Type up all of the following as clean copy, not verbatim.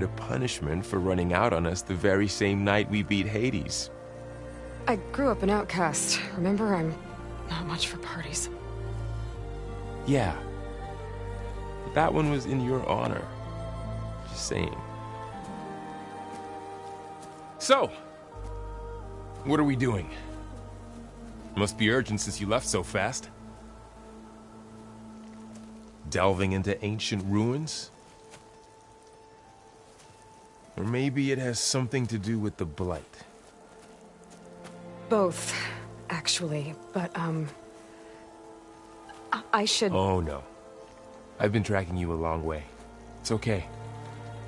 a punishment for running out on us the very same night we beat Hades. I grew up an outcast. Remember, I'm not much for parties. Yeah. But that one was in your honor. Just saying. So, what are we doing? Must be urgent since you left so fast. Delving into ancient ruins? Or maybe it has something to do with the Blight. Both, actually, but, I should... Oh, no. I've been tracking you a long way. It's okay.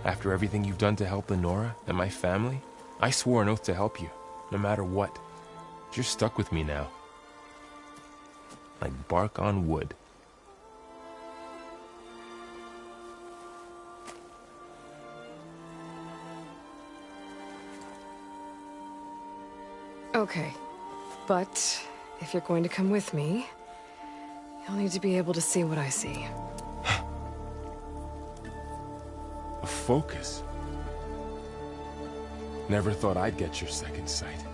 After everything you've done to help Lenora and my family, I swore an oath to help you, no matter what. You're stuck with me now. Like bark on wood. Okay, but if you're going to come with me, you'll need to be able to see what I see. A focus? Never thought I'd get your second sight.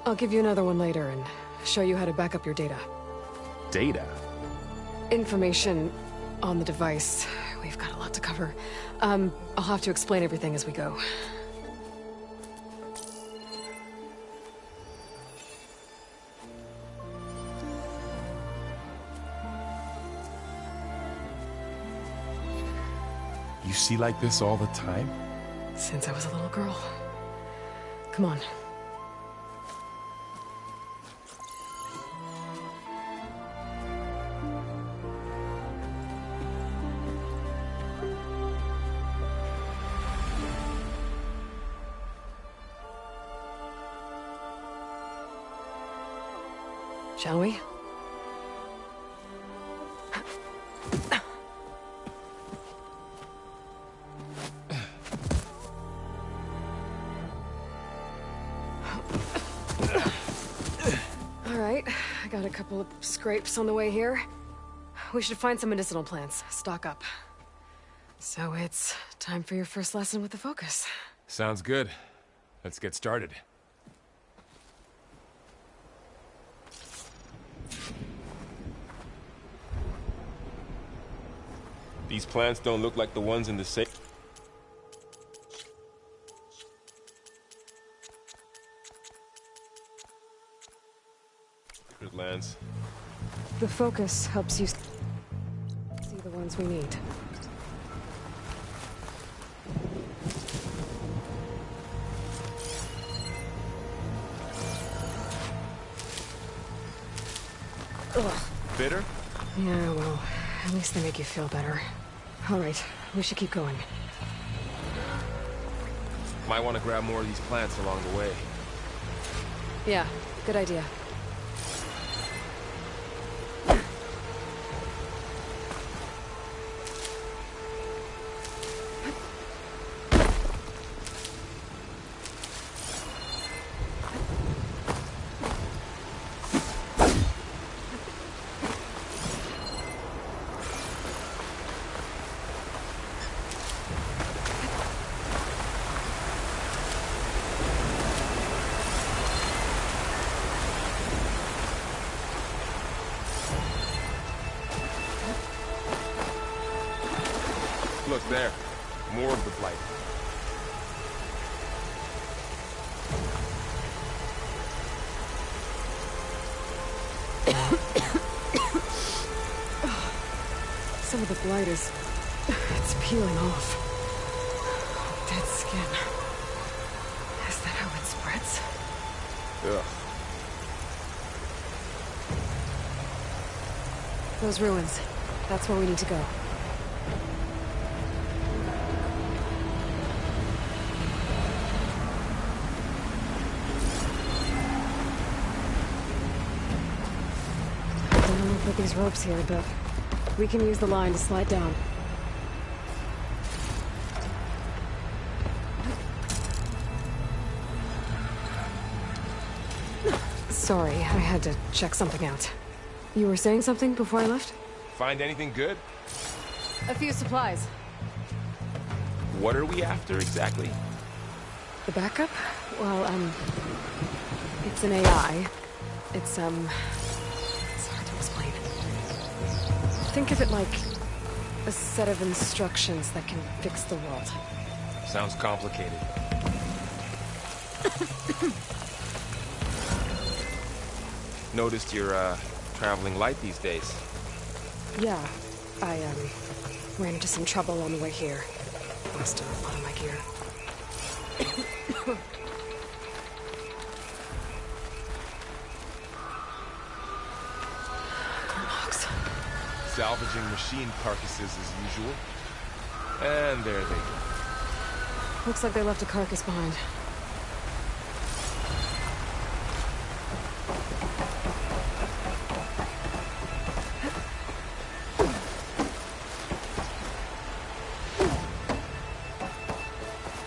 I'll give you another one later and show you how to back up your data. Data? Information on the device. We've got a lot to cover. I'll have to explain everything as we go. You see like this all the time? Since I was a little girl. Come on. Shall we? Alright, I got a couple of scrapes on the way here. We should find some medicinal plants, stock up. So it's time for your first lesson with the focus. Sounds good. Let's get started. These plants don't look like the ones in the sacred lands. The focus helps you see the ones we need. Ugh. Bitter? Yeah, well, at least they make you feel better. All right, we should keep going. Might want to grab more of these plants along the way. Yeah, good idea. Look there. More of the Blight. Some of the blight is... it's peeling off. Dead skin. Is that how it spreads? Ugh. Those ruins. That's where we need to go. I don't know who put these ropes here, but we can use the line to slide down. Sorry, I had to check something out. You were saying something before I left? Find anything good? A few supplies. What are we after exactly? The backup? Well, it's an AI. It's hard to explain. Think of it like a set of instructions that can fix the world. Sounds complicated. Noticed you're, traveling light these days. Yeah, I, ran into some trouble on the way here. Lost a lot of my gear. Logs. Salvaging machine carcasses as usual. And there they go. Looks like they left a carcass behind.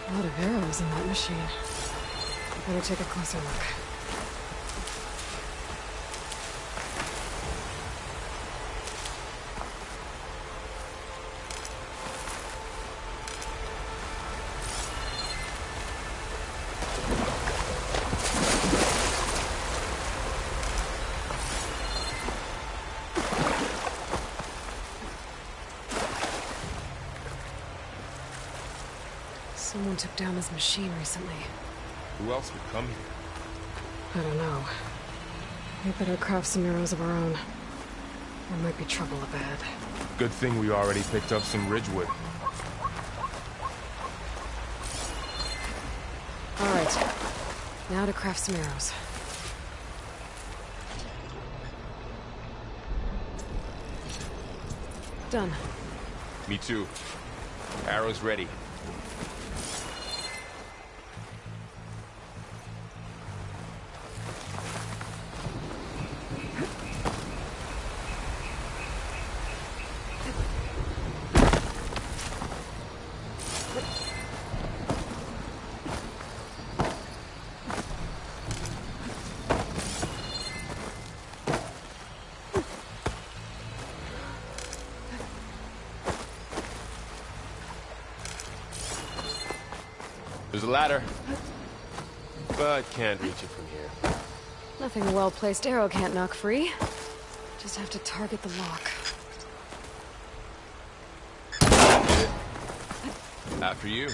A lot of arrows in that machine. Better take a closer look. Someone took down this machine recently. Who else would come here? I don't know. We better craft some arrows of our own. There might be trouble up ahead. Good thing we already picked up some ridgewood. Alright. Now to craft some arrows. Done. Me too. Arrows ready. There's a ladder, but can't reach it from here. Nothing a well-placed arrow can't knock free. Just have to target the lock. Hit it. After you.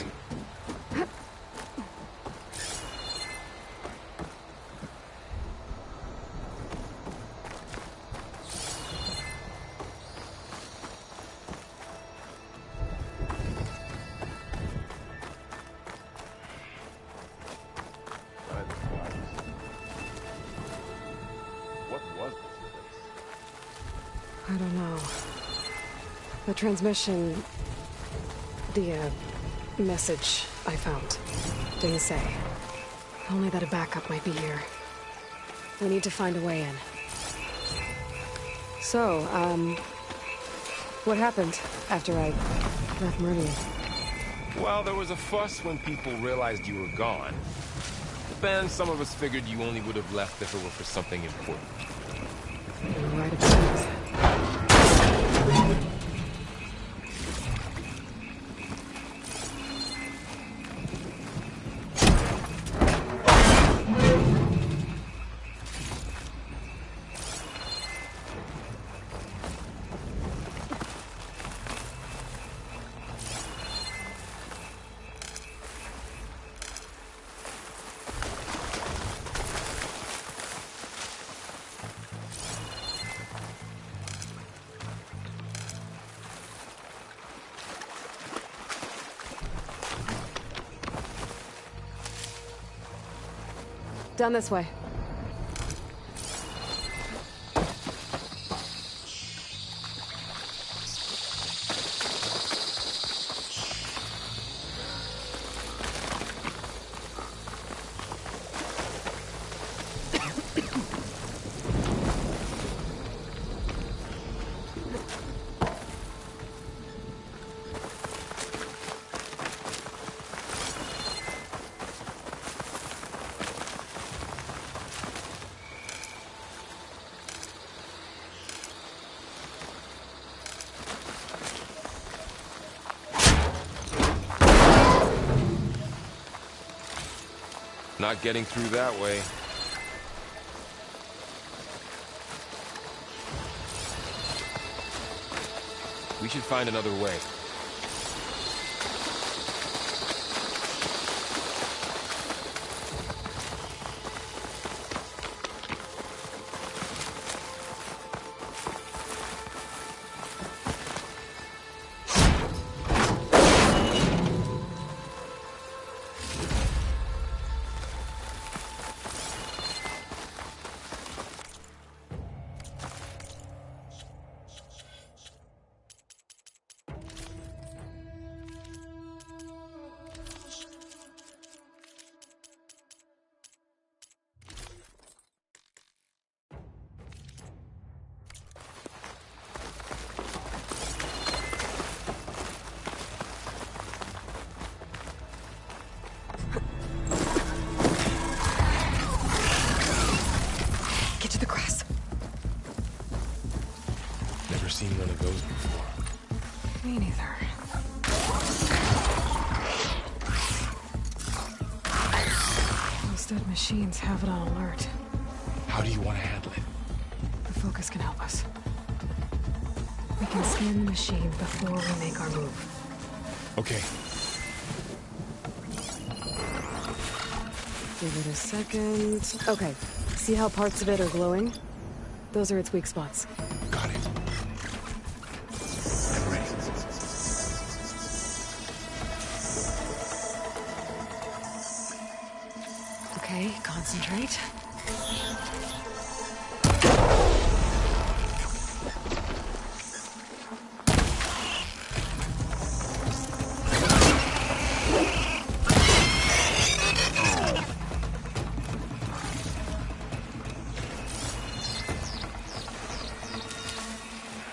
I don't know. The transmission... the, message I found didn't say. Only that a backup might be here. We need to find a way in. So, what happened after I left Meridian? Well, there was a fuss when people realized you were gone. Then some of us figured you only would have left if it were for something important. You're right about that. Down this way. Not getting through that way. We should find another way. Get to the grass. Never seen one of those before. Me neither. Those dead machines have it on alert. How do you want to handle it? The focus can help us. We can scan the machine before we make our move. Okay. Give it a second. Okay. See how parts of it are glowing? Those are its weak spots. Got it. I'm ready. Okay, concentrate.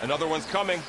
Another one's coming.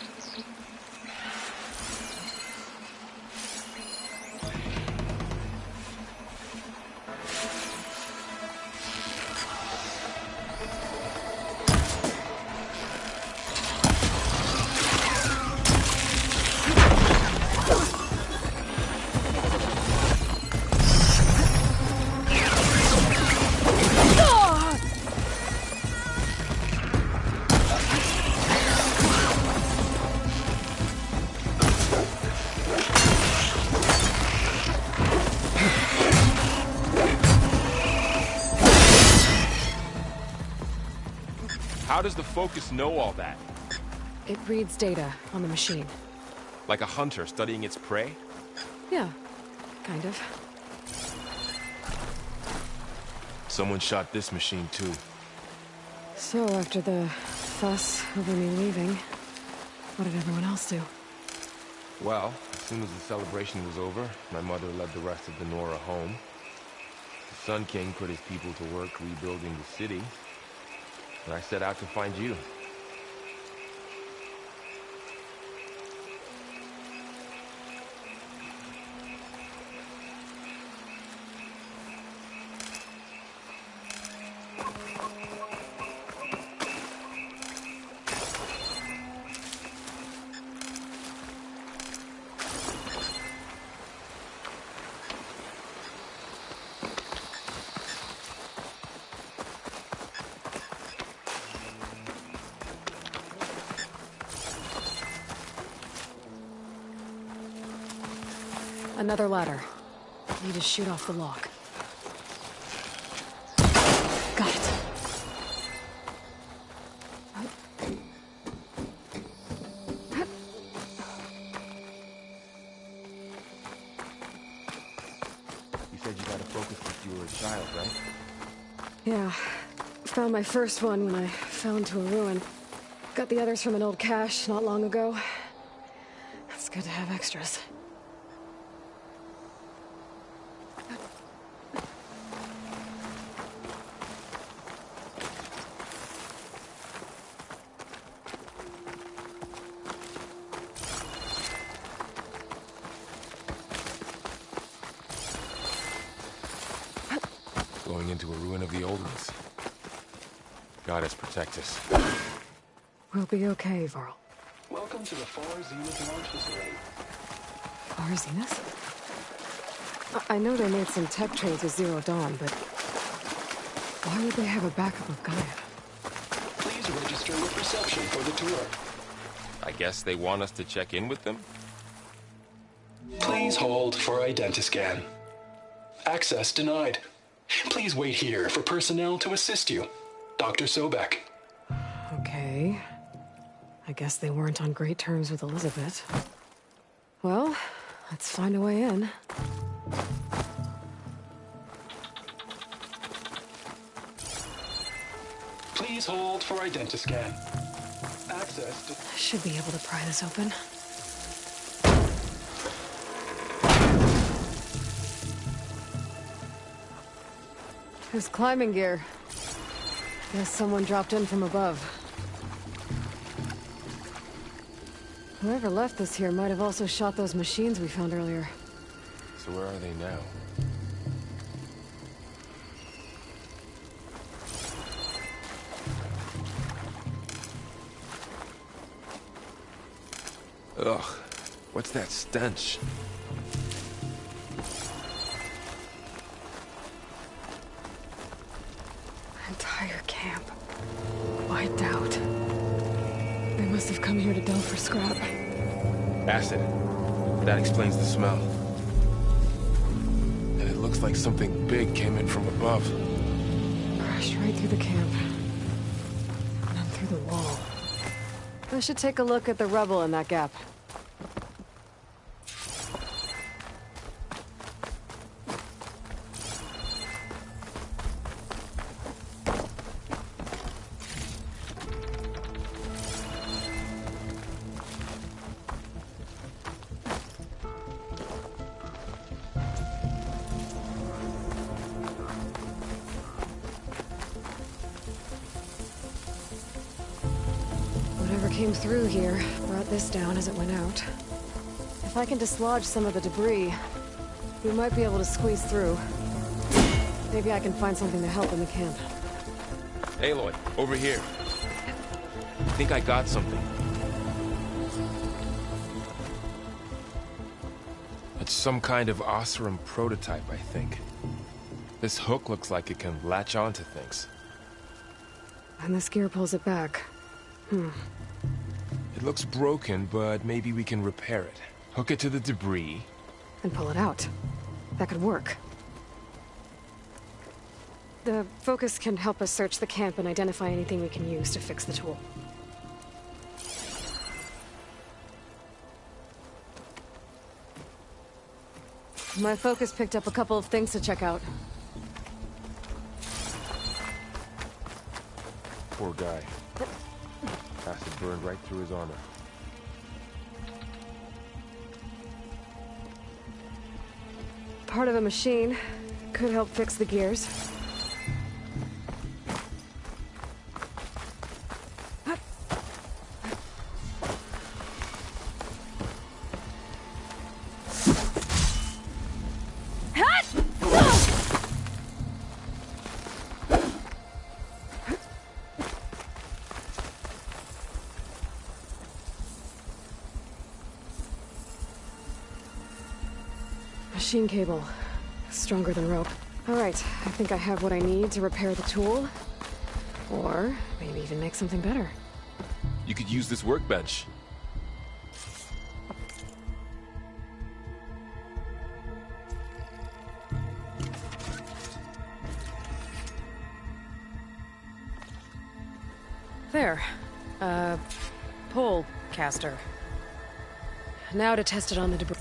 How does the focus know all that? It reads data on the machine. Like a hunter studying its prey? Yeah, kind of. Someone shot this machine too. So after the fuss over me leaving, what did everyone else do? Well, as soon as the celebration was over, my mother led the rest of the Nora home. The Sun King put his people to work rebuilding the city, and I set out to find you. Another ladder. Need to shoot off the lock. Got it. You said you got a focus since you were a child, right? Yeah. Found my first one when I fell into a ruin. Got the others from an old cache not long ago. It's good to have extras. Going into a ruin of the old ones. Goddess protect us. We'll be okay, Varl. Welcome to the Far Zenith launch facility. Far Zenith? I know they made some tech trades with Zero Dawn, but why would they have a backup of Gaia? Please register with reception for the tour. I guess they want us to check in with them? Please hold for identiscan. Access denied. Please wait here for personnel to assist you. Dr. Sobek. Okay. I guess they weren't on great terms with Elizabeth. Well, let's find a way in. Please hold for identiscan. Access to... I should be able to pry this open. There's climbing gear. Guess someone dropped in from above. Whoever left this here might have also shot those machines we found earlier. So where are they now? Ugh, what's that stench? Entire camp. Wiped out. They must have come here to delve for scrap. Acid. That explains the smell. And it looks like something big came in from above. Crashed right through the camp. And then through the wall. I should take a look at the rubble in that gap. Whatever came through here brought this down as it went out. If I can dislodge some of the debris, we might be able to squeeze through. Maybe I can find something to help in the camp. Aloy, over here. I think I got something. It's some kind of Osram prototype, I think. This hook looks like it can latch onto things. And this gear pulls it back. It looks broken, but maybe we can repair it. Hook it to the debris. And pull it out. That could work. The focus can help us search the camp and identify anything we can use to fix the tool. My focus picked up a couple of things to check out. Poor guy. Acid burned right through his armor. Part of a machine. Could help fix the gears. Machine cable. Stronger than rope. Alright, I think I have what I need to repair the tool. Or maybe even make something better. You could use this workbench. There. Pole caster. Now to test it on the debris.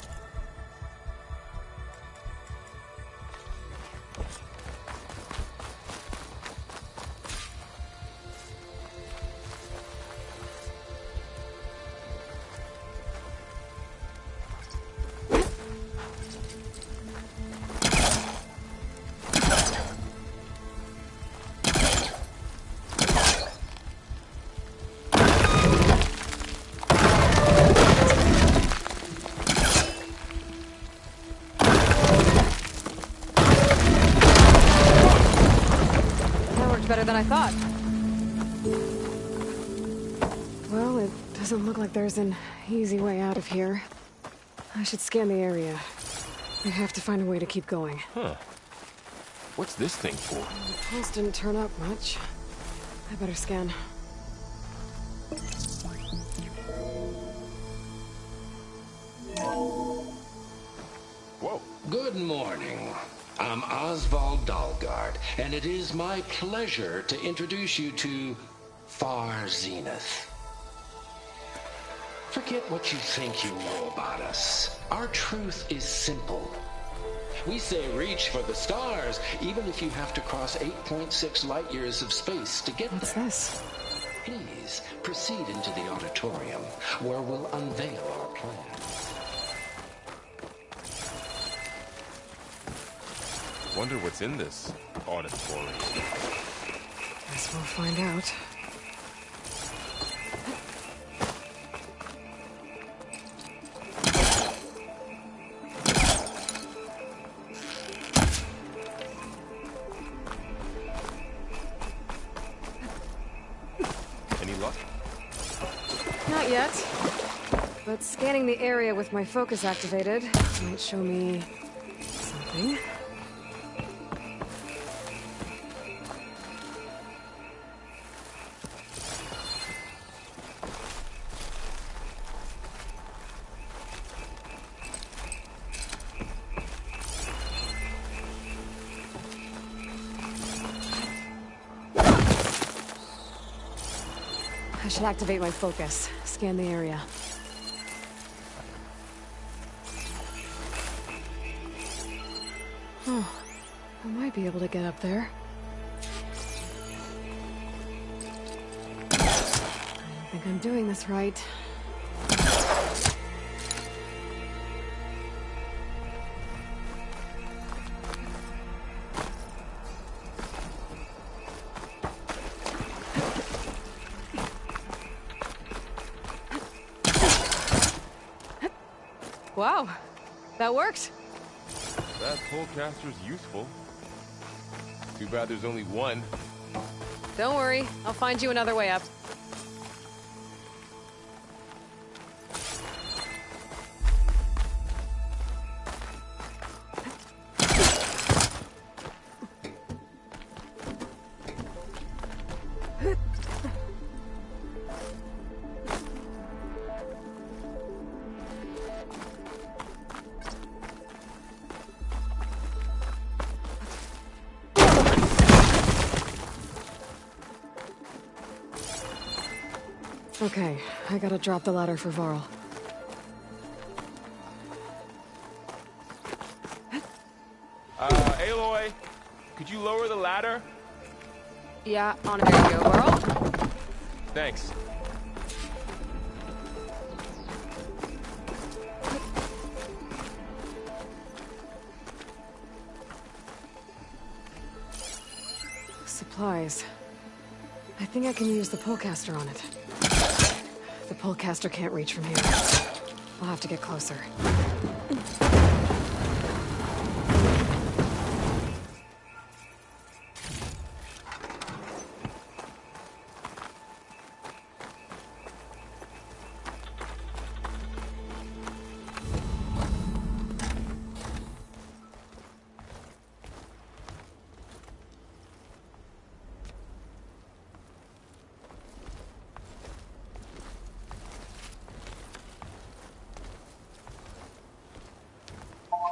Better than I thought. Well, it doesn't look like there's an easy way out of here. I should scan the area. I have to find a way to keep going. Huh. What's this thing for? The pulse didn't turn up much. I better scan. Whoa. Good morning. I'm Oswald Dalgard, and it is my pleasure to introduce you to Far Zenith. Forget what you think you know about us. Our truth is simple. We say reach for the stars, even if you have to cross 8.6 light years of space to get What's there. this? Please proceed into the auditorium, where we'll unveil our plan. Wonder what's in this auditorium. Guess we'll find out. Any luck? Not yet. But scanning the area with my focus activated might show me something. I should activate my focus. Scan the area. Oh, I might be able to get up there. I don't think I'm doing this right. Wow, that worked. That pullcaster's useful. Too bad there's only one. Don't worry, I'll find you another way up. Okay, I gotta drop the ladder for Varl. Aloy, could you lower the ladder? Yeah, on it. There you go, Varl. Thanks. Supplies. I think I can use the pullcaster on it. The pullcaster can't reach from here. I'll have to get closer.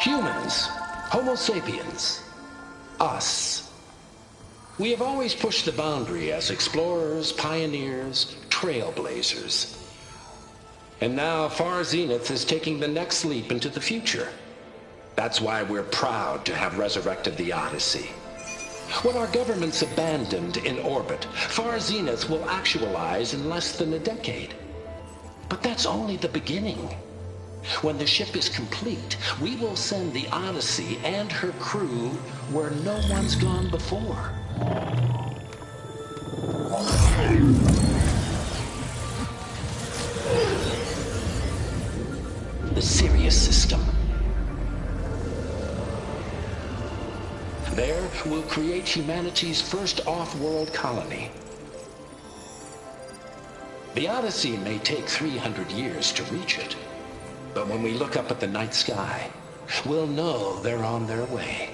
Humans, Homo sapiens, us. We have always pushed the boundary as explorers, pioneers, trailblazers. And now Far Zenith is taking the next leap into the future. That's why we're proud to have resurrected the Odyssey. What our governments abandoned in orbit, Far Zenith will actualize in less than a decade. But that's only the beginning. When the ship is complete, we will send the Odyssey and her crew where no one's gone before. The Sirius system. There, we'll create humanity's first off-world colony. The Odyssey may take 300 years to reach it. But when we look up at the night sky, will know they're on their way.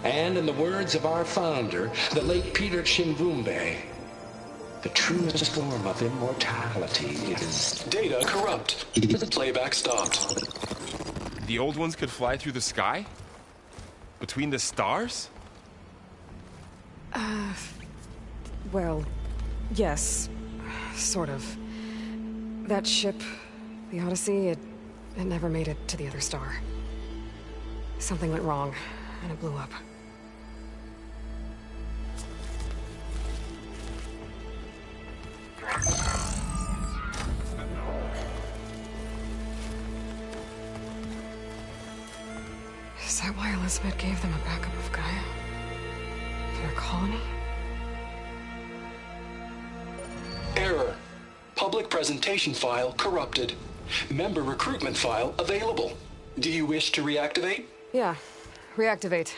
And in the words of our founder, the late Peter Chimvumbe, the truest form of immortality is... Data corrupt. Playback stopped. The old ones could fly through the sky? Between the stars? Well, yes. Sort of. That ship, the Odyssey, it never made it to the other star. Something went wrong, and it blew up. Is that why Elizabeth gave them a backup of Gaia? For their colony? Error. Public presentation file corrupted. Member recruitment file available. Do you wish to reactivate? Yeah. Reactivate.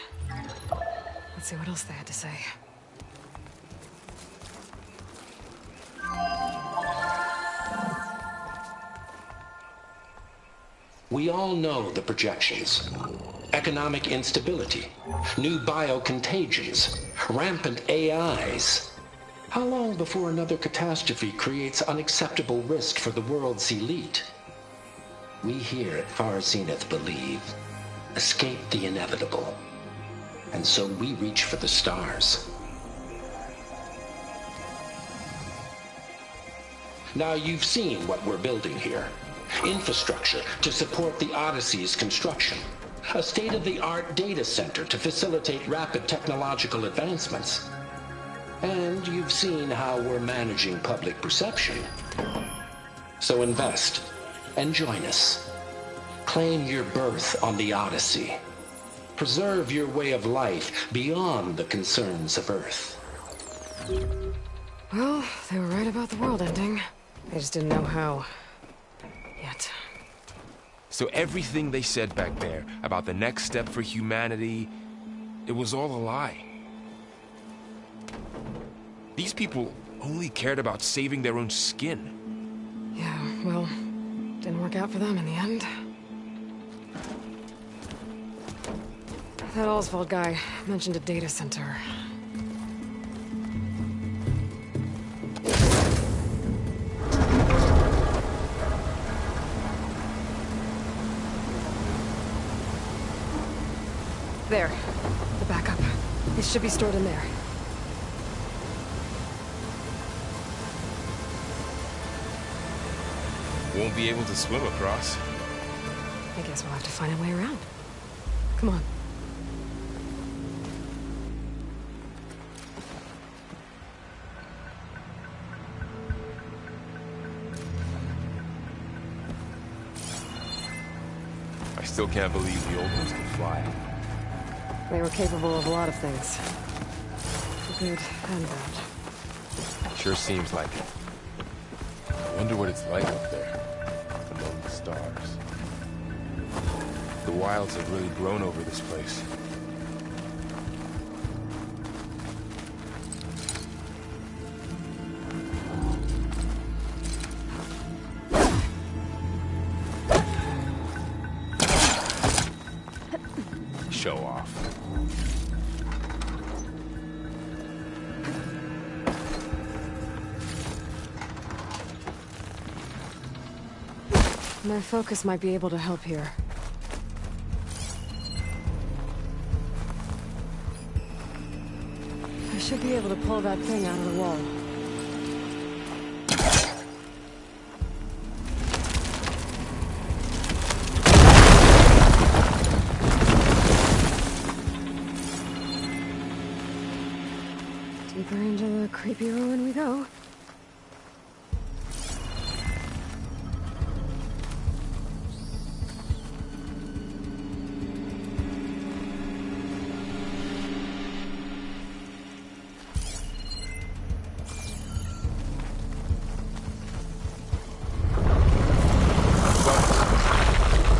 Let's see what else they had to say. We all know the projections. Economic instability, new biocontagions, rampant AIs. How long before another catastrophe creates unacceptable risk for the world's elite? We here at Far Zenith believe, escape the inevitable. And so we reach for the stars. Now you've seen what we're building here. Infrastructure to support the Odyssey's construction. A state-of-the-art data center to facilitate rapid technological advancements. And you've seen how we're managing public perception. So invest and join us. Claim your berth on the Odyssey. Preserve your way of life beyond the concerns of Earth. Well, they were right about the world ending. They just didn't know how. Yet. So everything they said back there about the next step for humanity, it was all a lie. These people only cared about saving their own skin. Yeah, well, didn't work out for them in the end. That Oswald guy mentioned a data center. There. The backup. It should be stored in there. Won't be able to swim across. I guess we'll have to find a way around. Come on. I still can't believe the old ones could fly. They were capable of a lot of things. Good and bad. Sure seems like it. I wonder what it's like up there, among the stars. The wilds have really grown over this place. Show off. My focus might be able to help here. I should be able to pull that thing out of the wall. Deeper into the creepy ruin we go.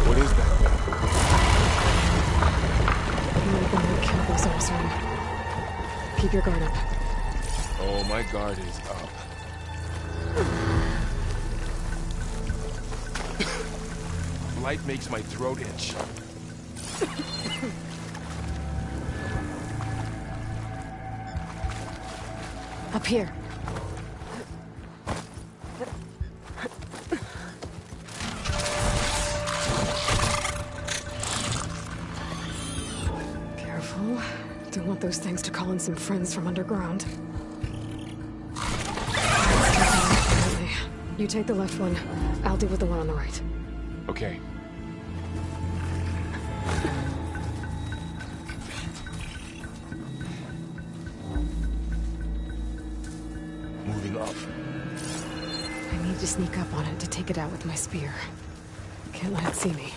What is that? Keep your guard up. Oh, my guard is up. light makes my throat itch. Up here. Careful. Don't want those things to call in some friends from underground. You take the left one. I'll deal with the one on the right. Okay. Moving up. I need to sneak up on it to take it out with my spear. Can't let it see me.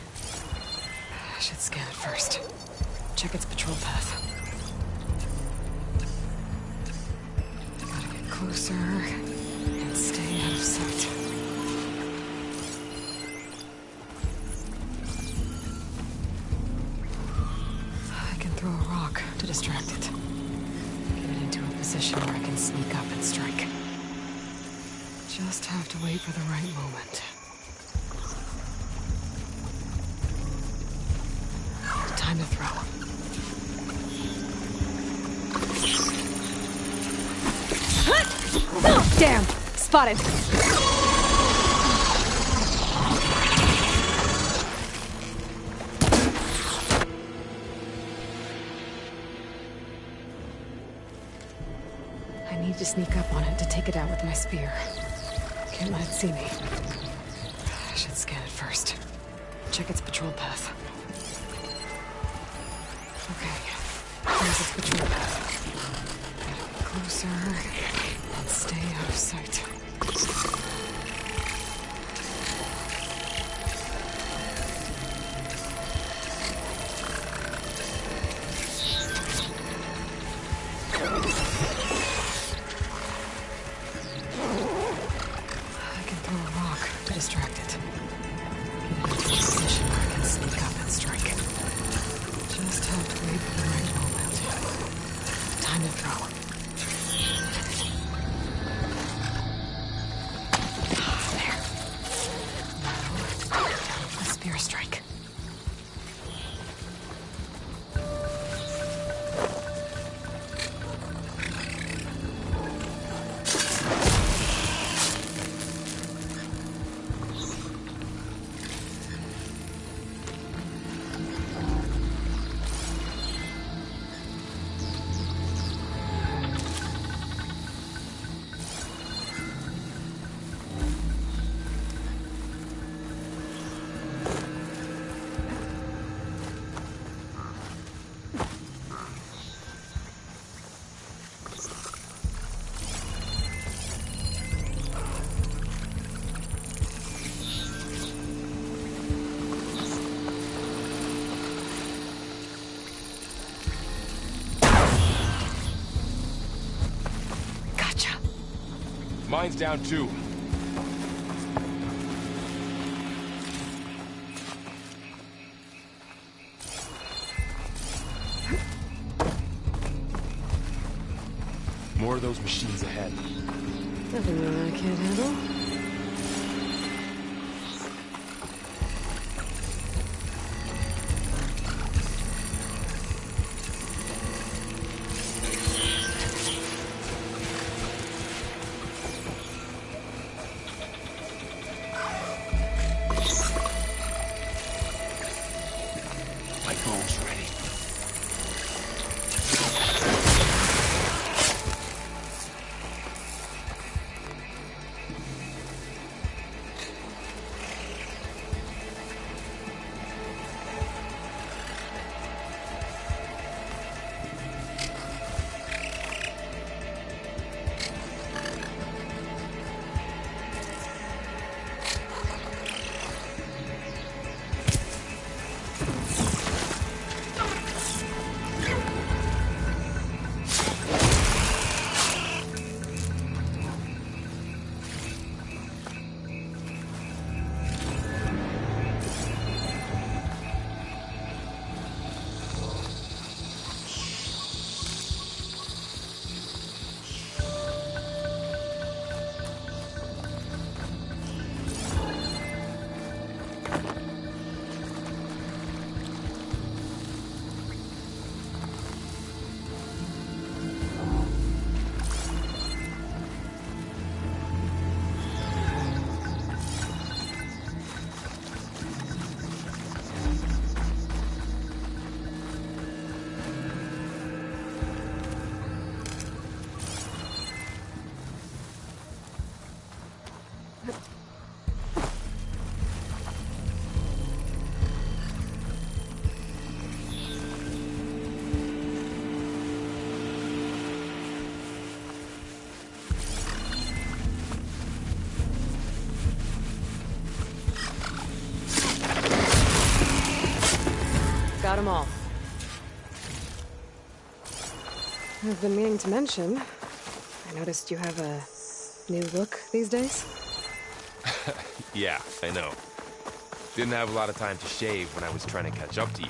I should scan it first. Check its patrol path. Gotta get closer and stay out of sight. I can throw a rock to distract it. Get it into a position where I can sneak up and strike. Just have to wait for the right moment. Time to throw. Damn! Spotted! I need to sneak up on it to take it out with my spear. Can't let it see me. I should scan it first. Check its patrol path. Okay. Here's its patrol path. Gotta get closer and stay out of sight. Mine's down too. More of those machines ahead. Nothing I can't handle. Got them all. I've been meaning to mention, I noticed you have a new look these days. Yeah, I know. Didn't have a lot of time to shave when I was trying to catch up to you.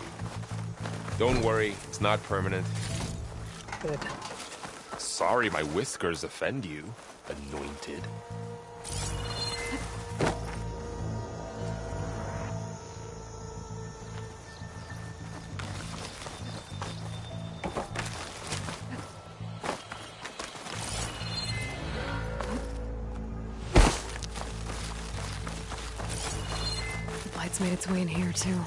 Don't worry, it's not permanent. Good. Sorry my whiskers offend you, anointed. The blight's made its way in here, too.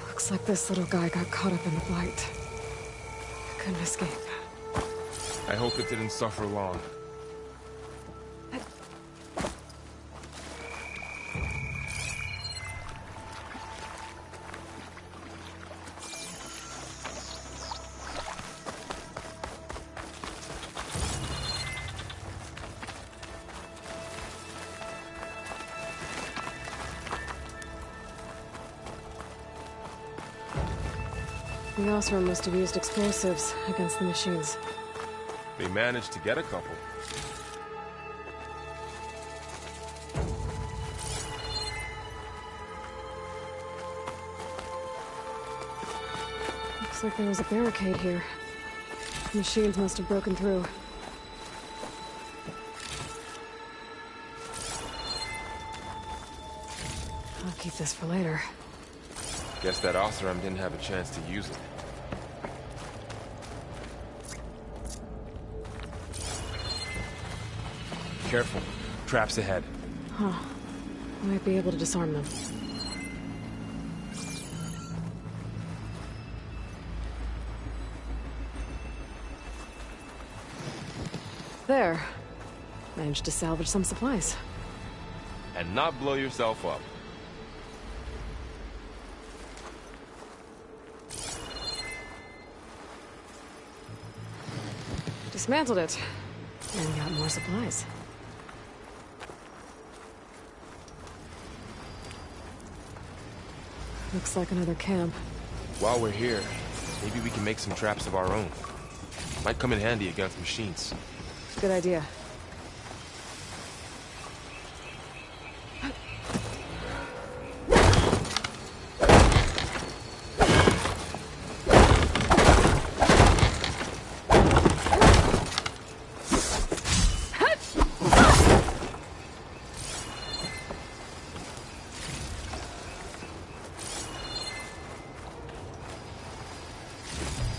Looks like this little guy got caught up in the blight. Couldn't escape. I hope it didn't suffer long. The Osram must have used explosives against the machines. They managed to get a couple. Looks like there was a barricade here. The machines must have broken through. I'll keep this for later. Guess that Osram didn't have a chance to use it. Careful. Traps ahead. Huh. Might be able to disarm them. There. Managed to salvage some supplies. And not blow yourself up. Dismantled it. And got more supplies. Looks like another camp. While we're here, maybe we can make some traps of our own. Might come in handy against machines. Good idea.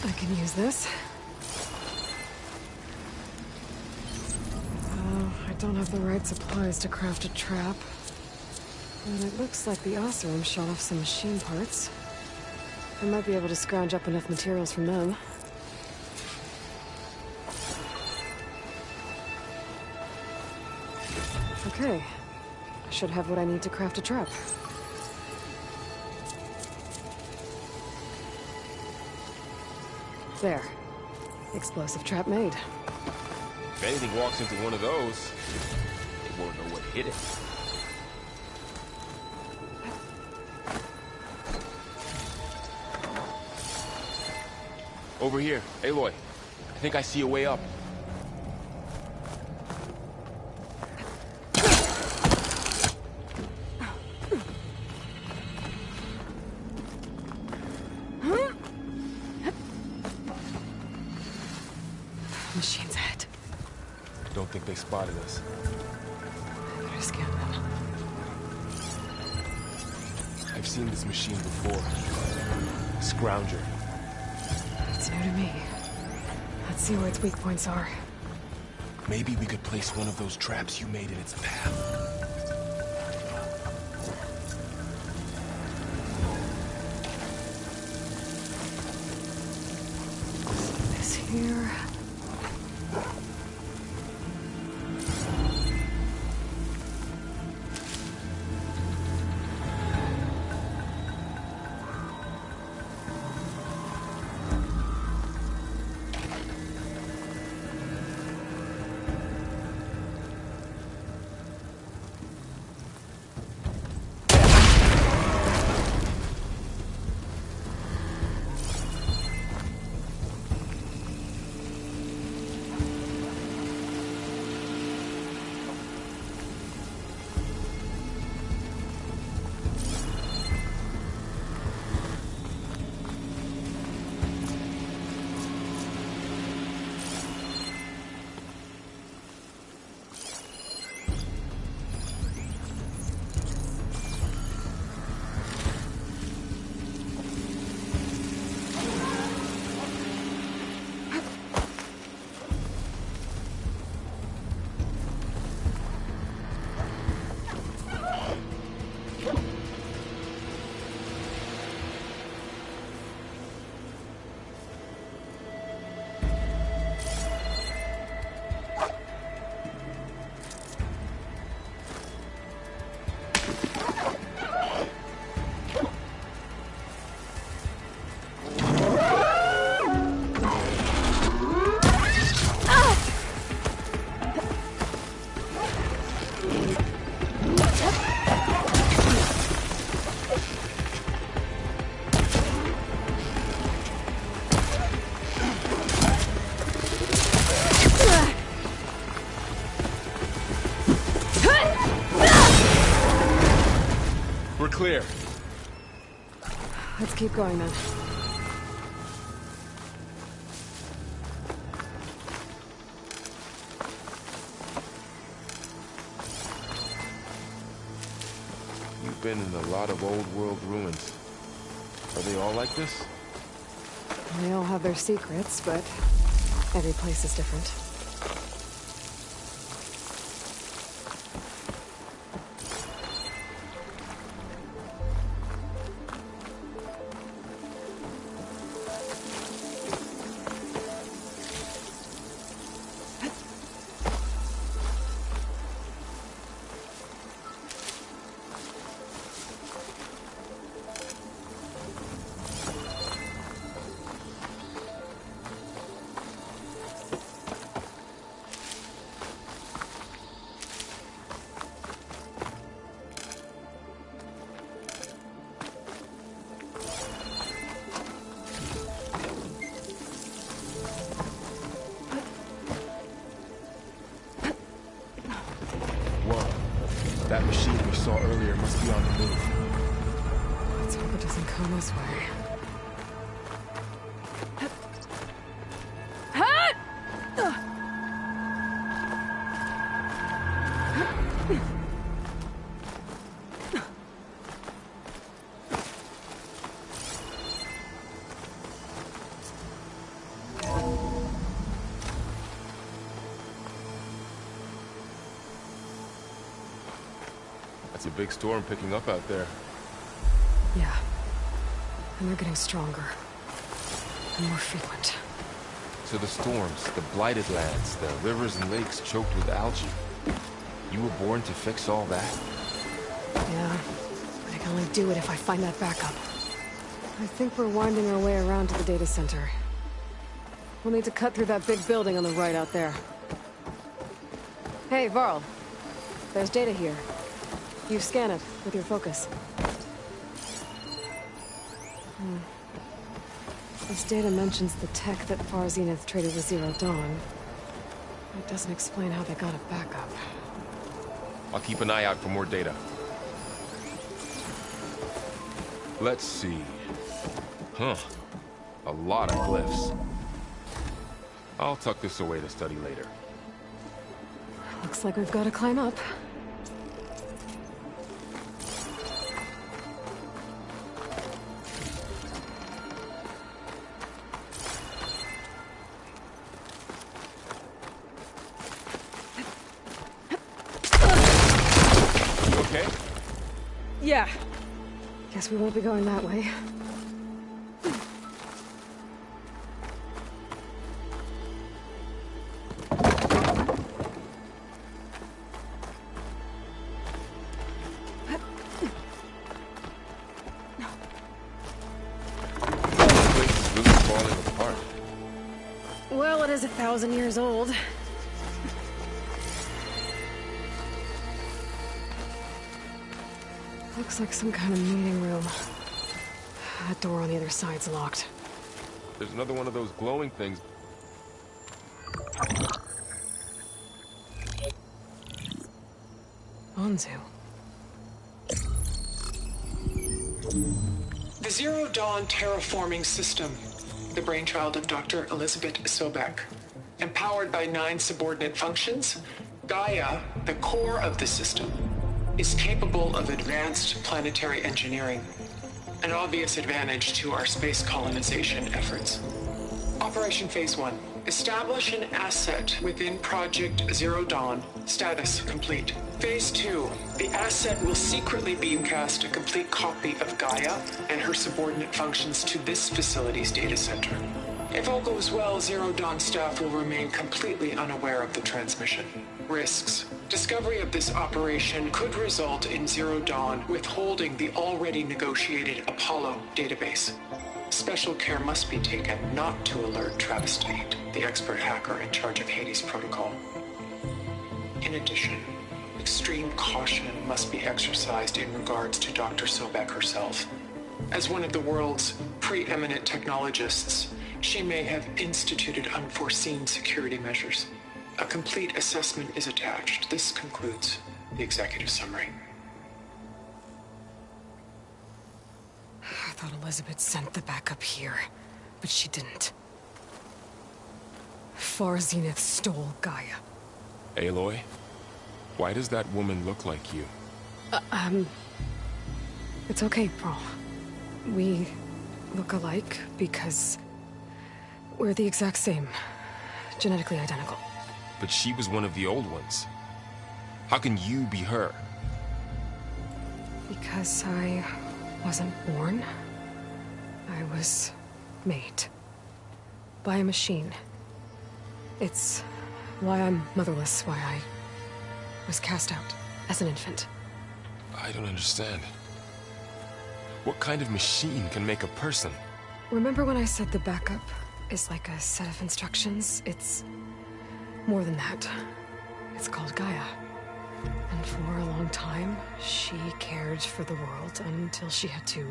I can use this. I don't have the right supplies to craft a trap. And it looks like the Osram shot off some machine parts. I might be able to scrounge up enough materials from them. Okay. I should have what I need to craft a trap. There. Explosive trap made. If anything walks into one of those, they won't know what hit it. Over here, Aloy. I think I see a way up. Machine's ahead. Don't think they spotted us. I better scan them. I've seen this machine before. Scrounger. It's new to me. Let's see where its weak points are. Maybe we could place one of those traps you made in its path. This here. clear. Let's keep going then. You've been in a lot of old world ruins. Are they all like this? They all have their secrets, but every place is different. That machine we saw earlier must be on the move. Let's hope it doesn't come this way. It's a big storm picking up out there. Yeah. And they're getting stronger. And more frequent. So the storms, the blighted lands, the rivers and lakes choked with algae. You were born to fix all that? Yeah. But I can only do it if I find that backup. I think we're winding our way around to the data center. We'll need to cut through that big building on the right out there. Hey, Varl. There's data here. You scan it with your focus. This data mentions the tech that Far Zenith traded with Zero Dawn. It doesn't explain how they got it back up. I'll keep an eye out for more data. Let's see. Huh. A lot of glyphs. I'll tuck this away to study later. Looks like we've got to climb up. Yeah. Guess we won't be going that way. This place is really falling apart. Well, it is 1,000 years old. Looks like some kind of meeting room. That door on the other side's locked. There's another one of those glowing things. Onzu. The Zero Dawn terraforming system, the brainchild of Dr. Elizabeth Sobek. Empowered by 9 subordinate functions, Gaia, the core of the system, is capable of advanced planetary engineering, an obvious advantage to our space colonization efforts. Operation Phase 1. Establish an asset within Project Zero Dawn. Status complete. Phase 2. The asset will secretly beamcast a complete copy of Gaia and her subordinate functions to this facility's data center. If all goes well, Zero Dawn staff will remain completely unaware of the transmission. Risks. Discovery of this operation could result in Zero Dawn withholding the already negotiated Apollo database. Special care must be taken not to alert Travis Tate, the expert hacker in charge of Hades Protocol. In addition, extreme caution must be exercised in regards to Dr. Sobek herself. As one of the world's preeminent technologists, she may have instituted unforeseen security measures. A complete assessment is attached. This concludes the executive summary. thought Elizabeth sent the backup here, but she didn't. Far Zenith stole Gaia. Aloy? Why does that woman look like you? It's okay, Pearl. We look alike because we're the exact same. Genetically identical. But she was one of the old ones. How can you be her? Because I wasn't born. I was made. By a machine. It's why I'm motherless, why I was cast out as an infant. I don't understand. What kind of machine can make a person? Remember when I said the backup is like a set of instructions? It's more than that. It's called Gaia. And for a long time, she cared for the world until she had to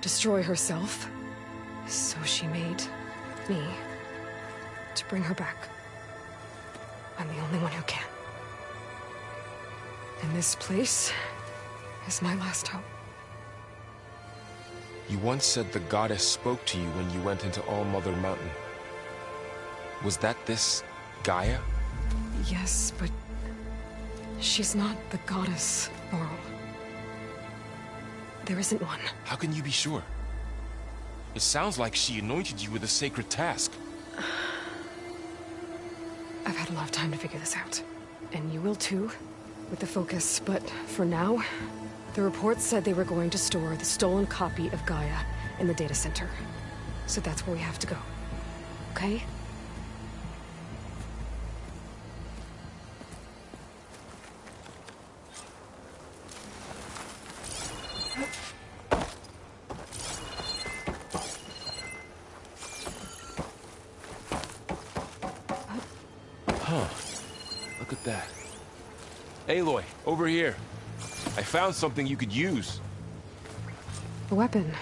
destroy herself. So she made me to bring her back. I'm the only one who can. And this place is my last hope. You once said the goddess spoke to you when you went into All Mother Mountain. Was that this Gaia? Yes, but she's not the goddess, Laurel. There isn't one. How can you be sure? It sounds like she anointed you with a sacred task. I've had a lot of time to figure this out. And you will too, with the focus. But for now, the report said they were going to store the stolen copy of Gaia in the data center. So that's where we have to go. Okay? Huh. Look at that. Aloy, over here. I found something you could use. A weapon.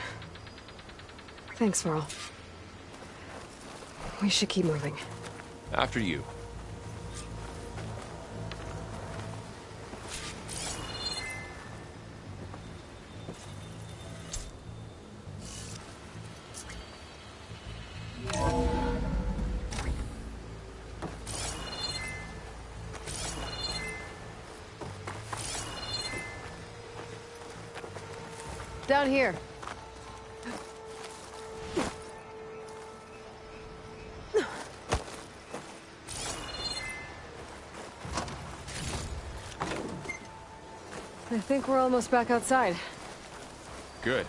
Thanks, Varl. We should keep moving. After you. Down here. I think we're almost back outside. Good.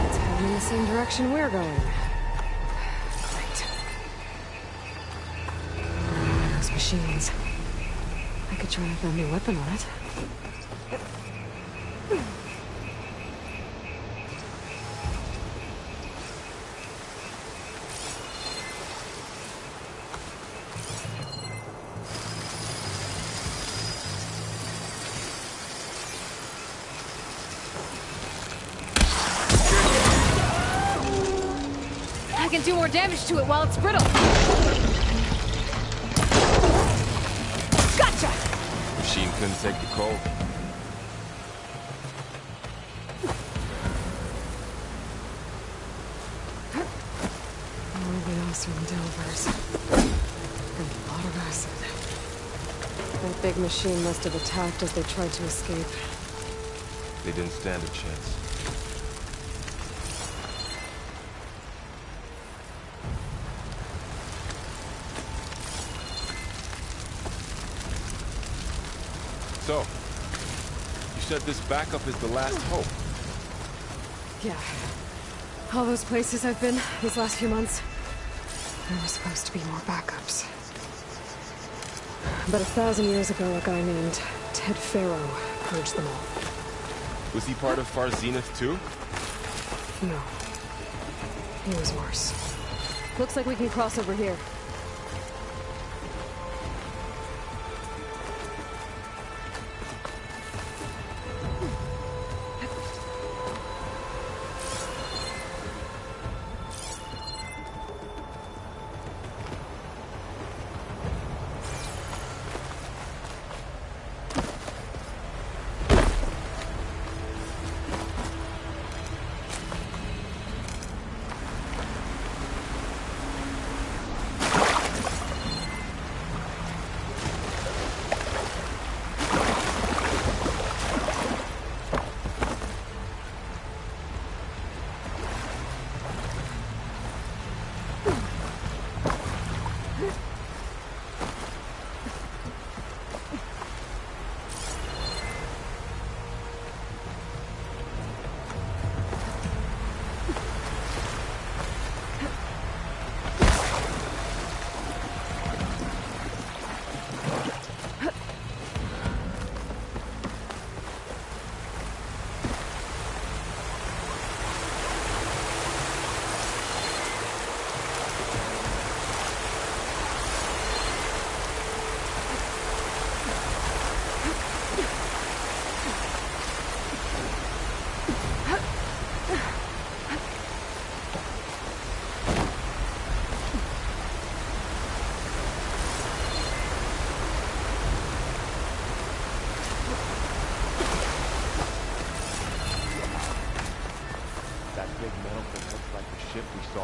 It's heading in the same direction we're going. Those machines. I could try to find a weapon on it. I can do more damage to it while it's brittle. Gotcha! Machine couldn't take the cold. More Venusian delvers. And a lot of acid. That big machine must have attacked as they tried to escape. They didn't stand a chance. So, you said this backup is the last hope. Yeah. All those places I've been these last few months, there were supposed to be more backups. But 1,000 years ago, a guy named Ted Farrow purged them all. Was he part of Far Zenith too? No. He was worse. Looks like we can cross over here.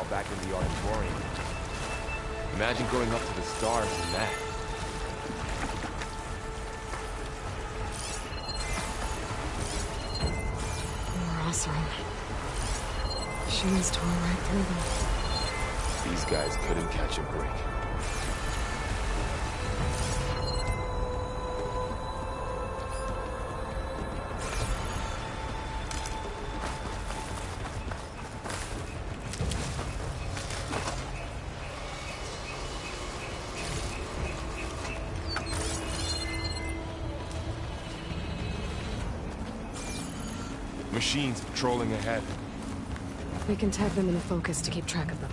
fall back in the auditorium. Imagine going up to the stars in that. More Oseram. Machines tore right through them. These guys couldn't catch a break. Machines patrolling ahead. We can tag them in a focus to keep track of them.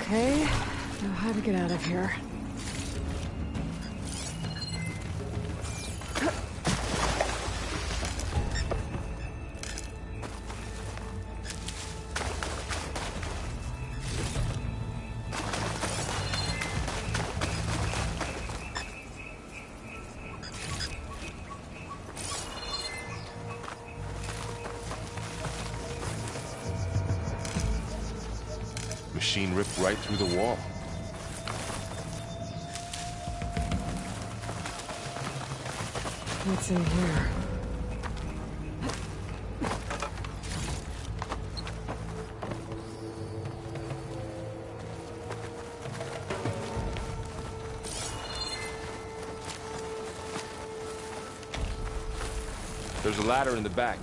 Okay, now how to get out of here. Machine ripped right through the wall. What's in here? There's a ladder in the back.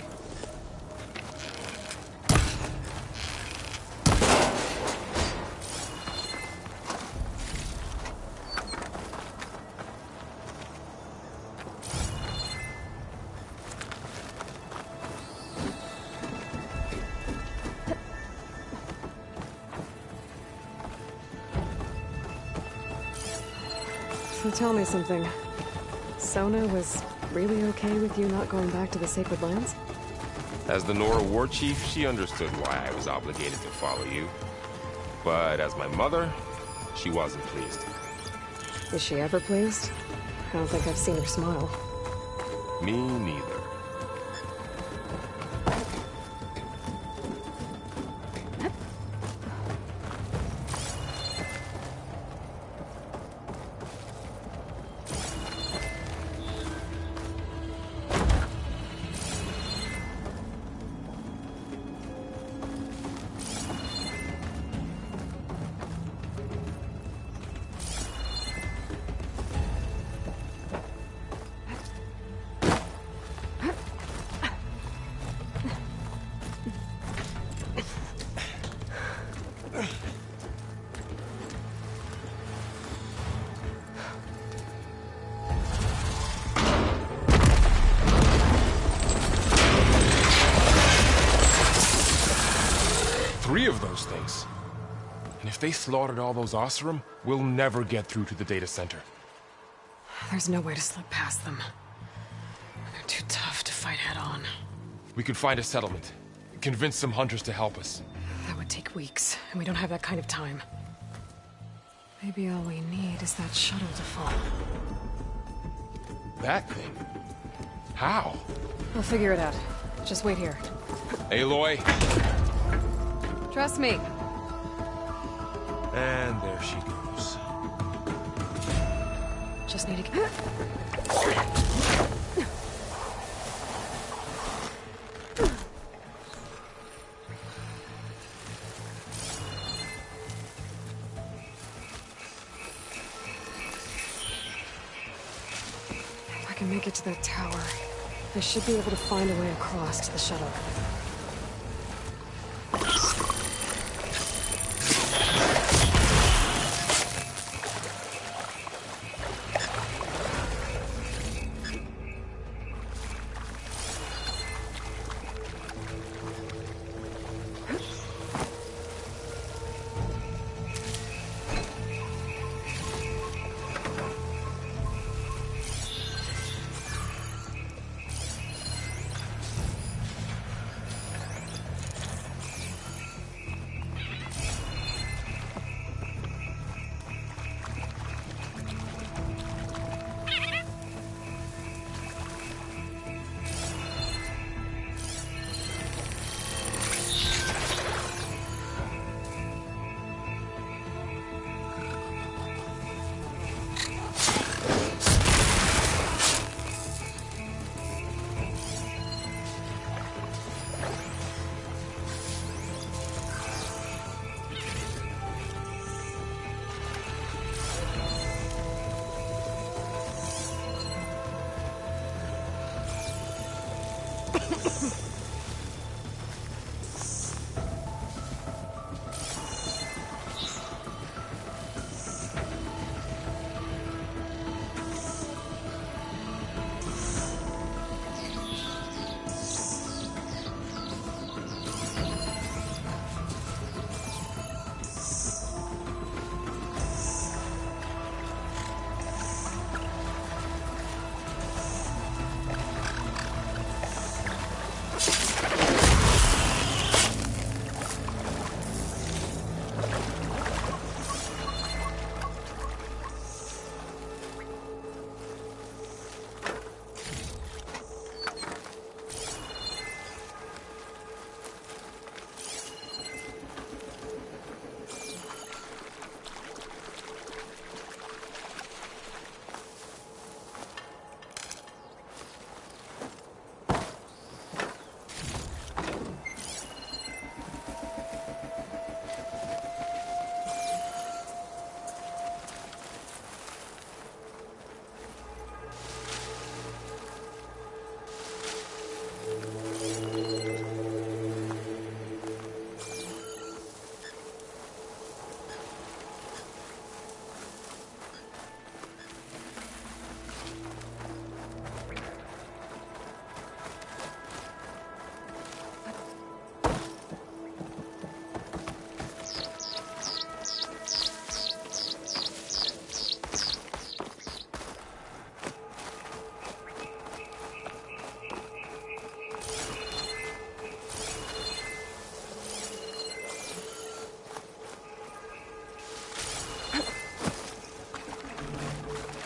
So tell me something. Sona was really okay with you not going back to the Sacred Lands? As the Nora war chief, she understood why I was obligated to follow you. But as my mother, she wasn't pleased. Is she ever pleased? I don't think I've seen her smile. Me neither. those things. And if they slaughtered all those Oseram, we'll never get through to the data center. There's no way to slip past them. They're too tough to fight head-on. We could find a settlement. Convince some hunters to help us. That would take weeks, and we don't have that kind of time. Maybe all we need is that shuttle to fall. That thing? How? I'll figure it out. Just wait here. Aloy. Trust me. And there she goes. Just need to... If I can make it to that tower, I should be able to find a way across to the shuttle.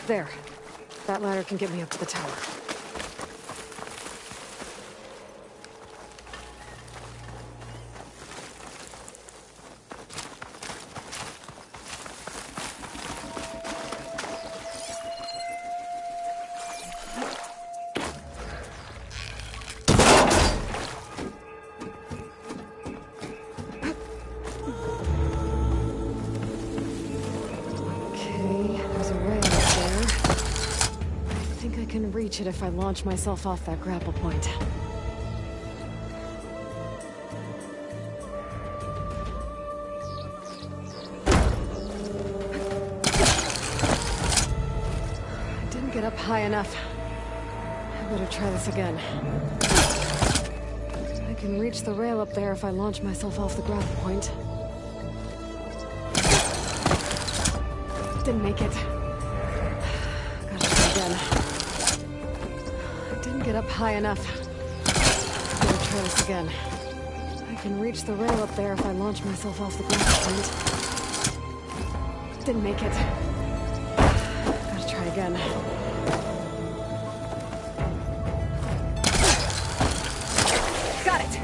There. That ladder can get me up to the tower. Reach it if I launch myself off that grapple point. I didn't get up high enough. I better try this again. I can reach the rail up there if I launch myself off the grapple point. Didn't make it. Gotta try again. Didn't get up high enough. Gotta try this again. I can reach the rail up there if I launch myself off the glass point. Didn't make it. Gotta try again. Got it!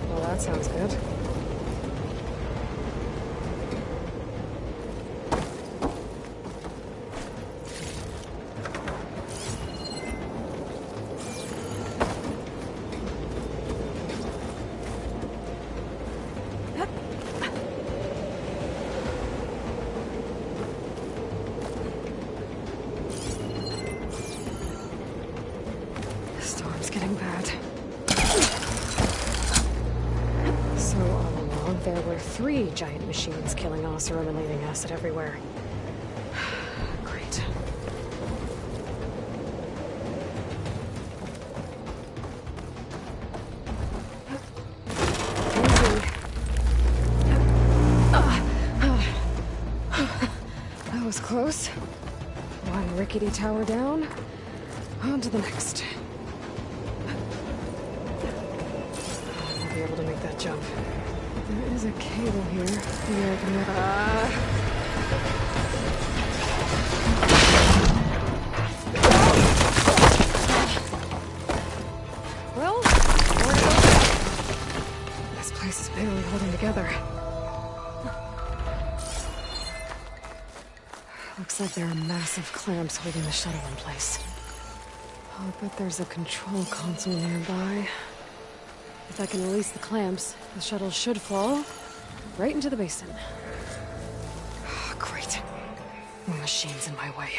Well, that sounds good. The storm's getting bad. So all along, there were 3 giant machines killing us or emanating acid everywhere. Great. That was close. One rickety tower down. On to the next. I'll be able to make that jump. There is a cable here. Maybe I can Well, where to go? This place is barely holding together. Looks like there are massive clamps holding the shuttle in place. I'll bet there's a control console nearby. If I can release the clamps, the shuttle should fall right into the basin. Oh, great. More machines in my way.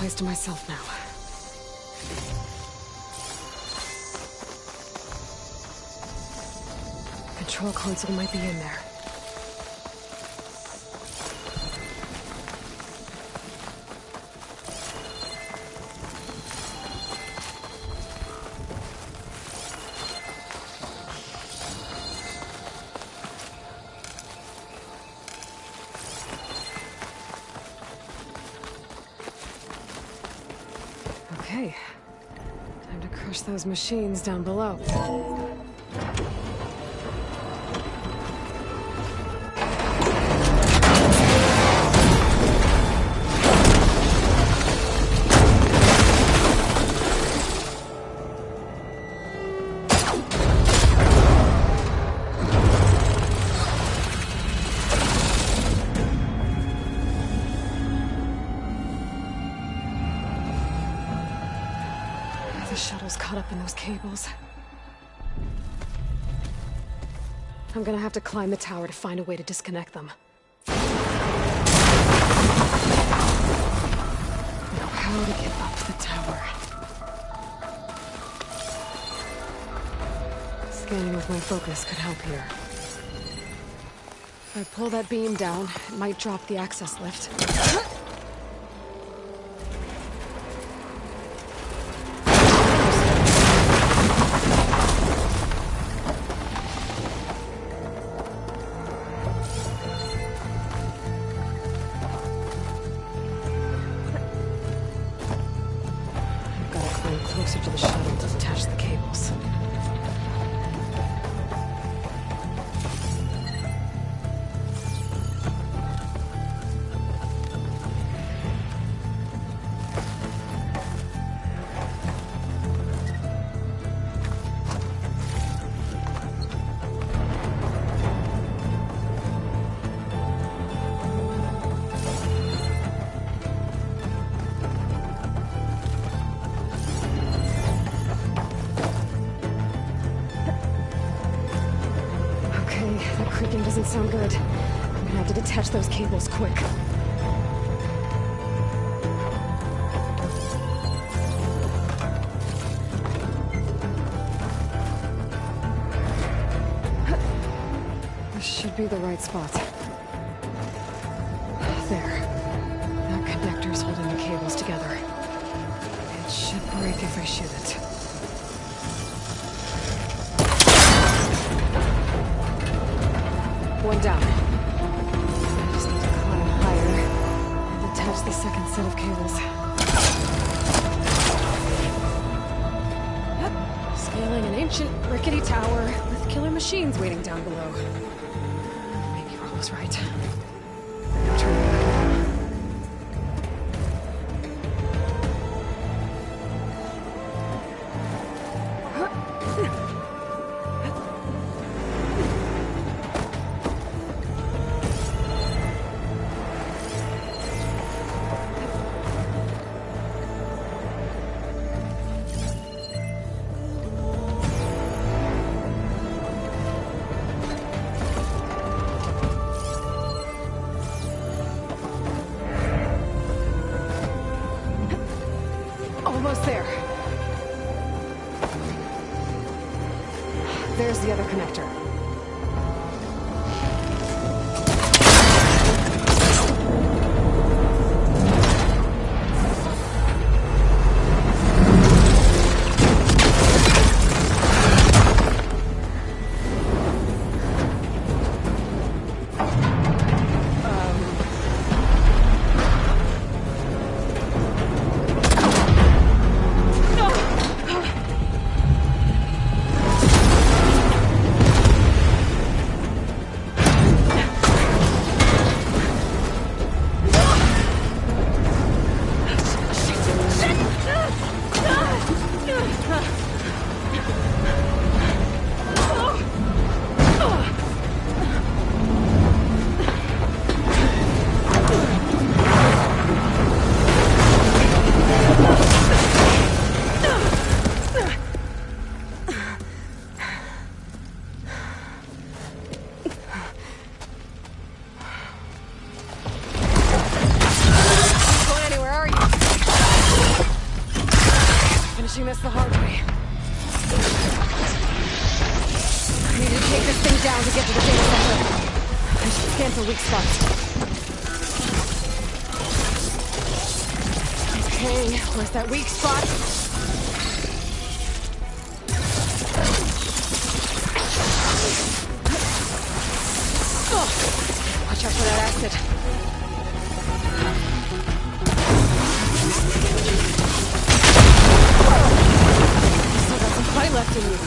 eyes to myself now. Control console might be in there. Okay. Time to crush those machines down below. The shuttle's caught up in those cables. I'm gonna have to climb the tower to find a way to disconnect them. Now, how to get up the tower? Scanning with my focus could help here. If I pull that beam down, it might drop the access lift. Closer to the shuttle to detach the cables. Creaking doesn't sound good. I'm gonna have to detach those cables quick. This should be the right spot. There. That connector's holding the cables together. It should break if I shoot it. One down. I just need to climb higher and detach the second set of cables. Yep. Scaling an ancient, rickety tower with killer machines waiting down below. Maybe Roll was right. No turning back now. Almost there. There's the other connector. this thing down to get to the data center. I should scan for weak spots. Okay, where's that weak spot? Oh, watch out for that acid. Still got some fight left in you.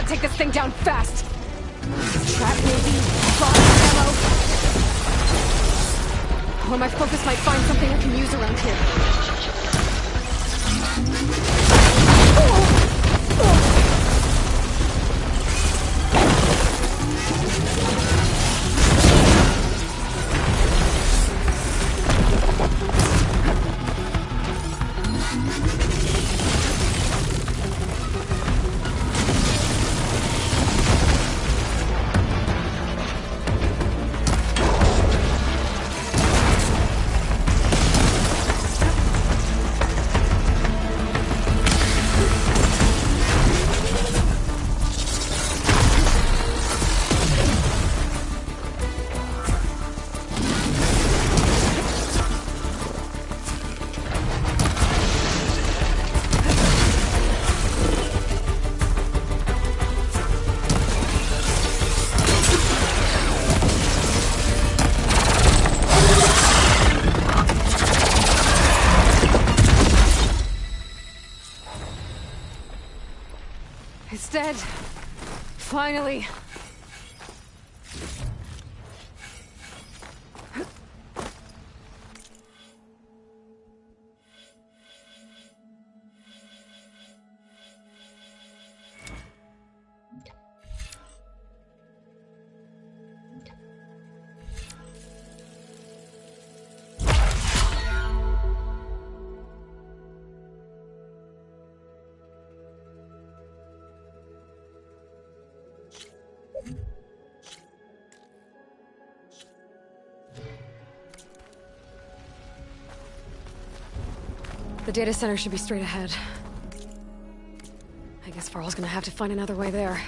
Take this thing down fast. Trap maybe? Bomb ammo? Or my focus might find something I can use around here. It's dead. Finally. The data center should be straight ahead. I guess Farrell's gonna have to find another way there.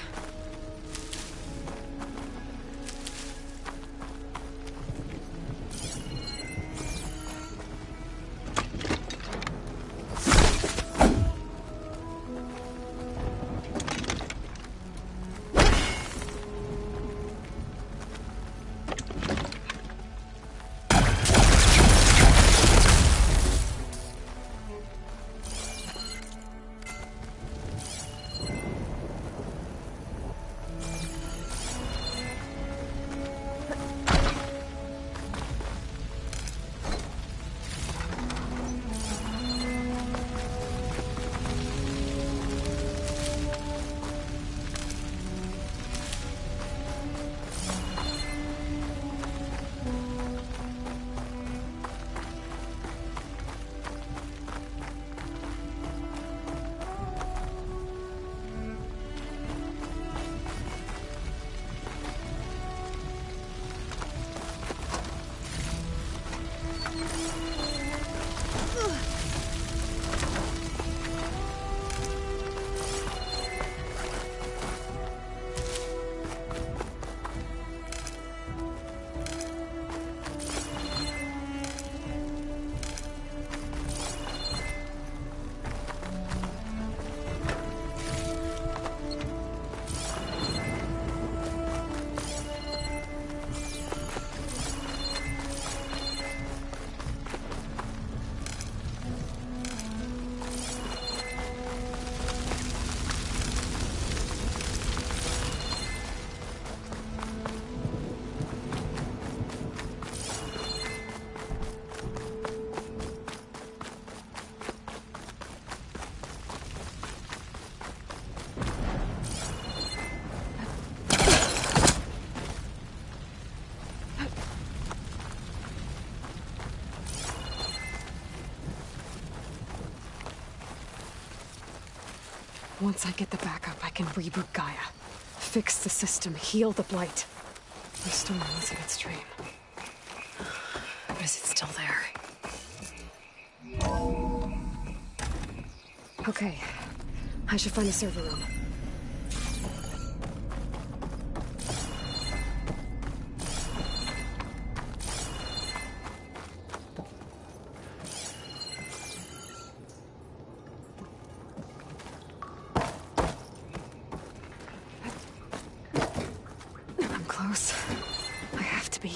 Once I get the backup, I can reboot Gaia. Fix the system, heal the Blight. Restore Elizabeth's dream. Or is it still there? Okay. I should find a server room. I'm close. I have to be.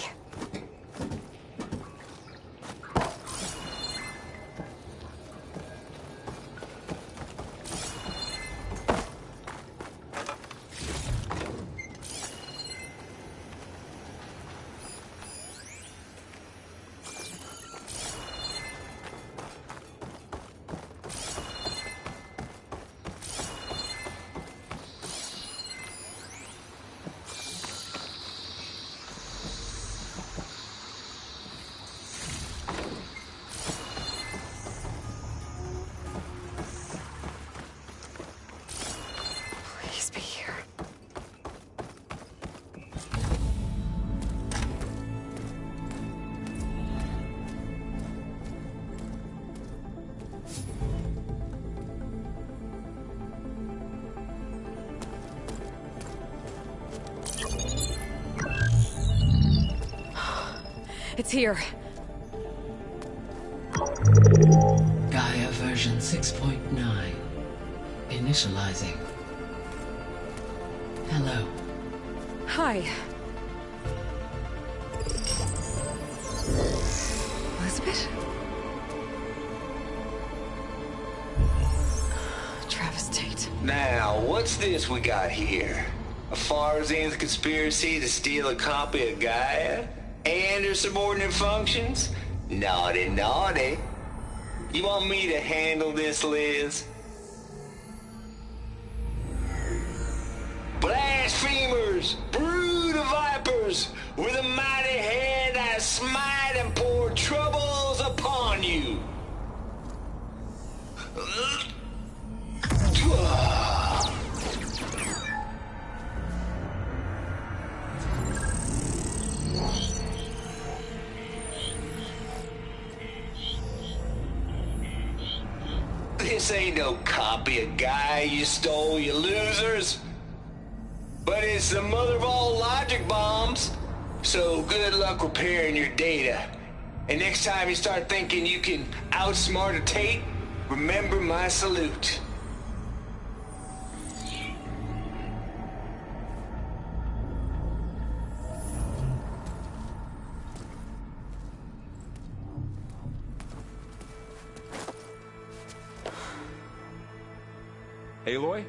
Please be here. It's here. Gaia version 6.9. Initializing. Hello. Hi. Elizabeth? Travis Tate. Now, what's this we got here? A Unforeseen conspiracy to steal a copy of Gaia? And her subordinate functions? Naughty, naughty. You want me to handle this, Liz? Blasphemers! Brood of vipers! With a mighty hand I smite and pour troubles upon you! This ain't no copy of Gaia you stole, you losers. But it's the mother of all logic bombs. So good luck repairing your data. And next time you start thinking you can outsmart a Tate, remember my salute. Aloy?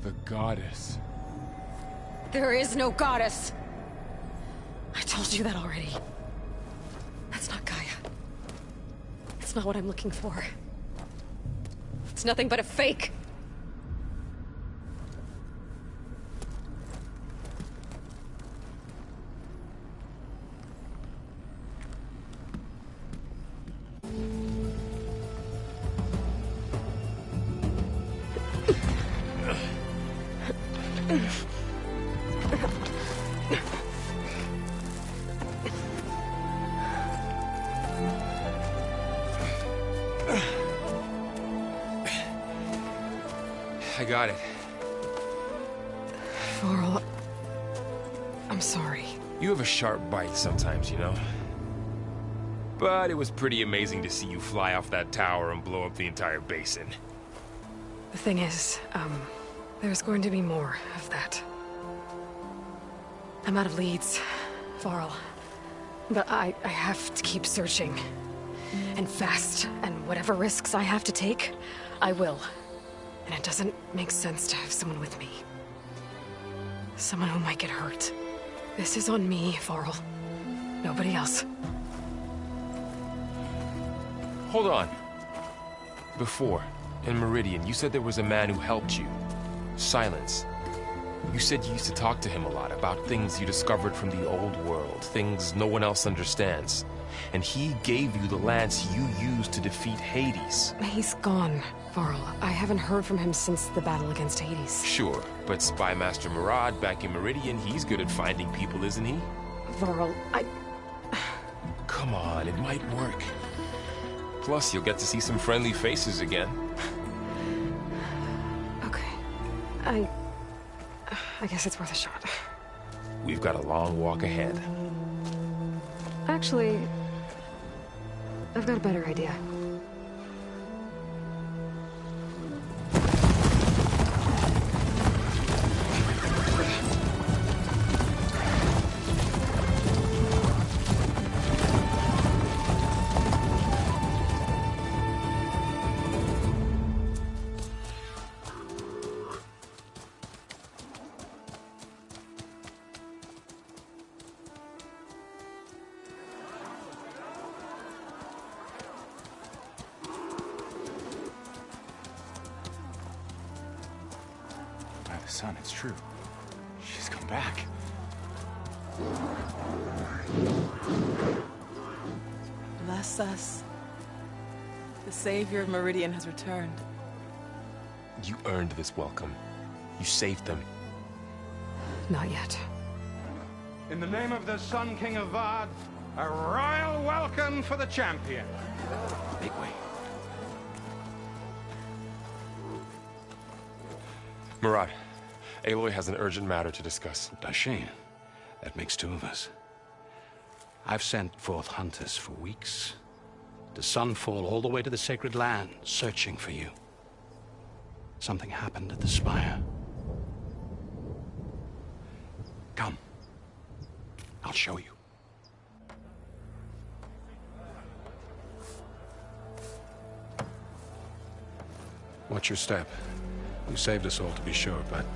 The goddess. There is no goddess. I told you that already. That's not Gaia. It's not what I'm looking for. It's nothing but a fake. I got it. Varl, I'm sorry. You have a sharp bite sometimes, you know? But it was pretty amazing to see you fly off that tower and blow up the entire basin. The thing is, there's going to be more of that. I'm out of leads, Varl. But I have to keep searching. And fast. And whatever risks I have to take, I will. And it doesn't make sense to have someone with me. Someone who might get hurt. This is on me, Varl. Nobody else. Hold on. Before, in Meridian, you said there was a man who helped you. Silence. You said you used to talk to him a lot about things you discovered from the old world, things no one else understands. and he gave you the lance you used to defeat Hades. He's gone, Varl. I haven't heard from him since the battle against Hades. Sure, but Spy Master Murad back in Meridian, he's good at finding people, isn't he? Varl, Come on, it might work. Plus, you'll get to see some friendly faces again. Okay. I guess it's worth a shot. We've got a long walk ahead. Actually, I've got a better idea. Son, it's true. She's come back. Bless us. The Savior of Meridian has returned. You earned this welcome. You saved them. Not yet. In the name of the Sun King of Vard, a royal welcome for the champion. Make way. Murad, Aloy has an urgent matter to discuss. Does she? That makes two of us. I've sent forth hunters for weeks. To Sunfall all the way to the Sacred Land, searching for you. Something happened at the Spire. Come. I'll show you. Watch your step. You saved us all, to be sure, but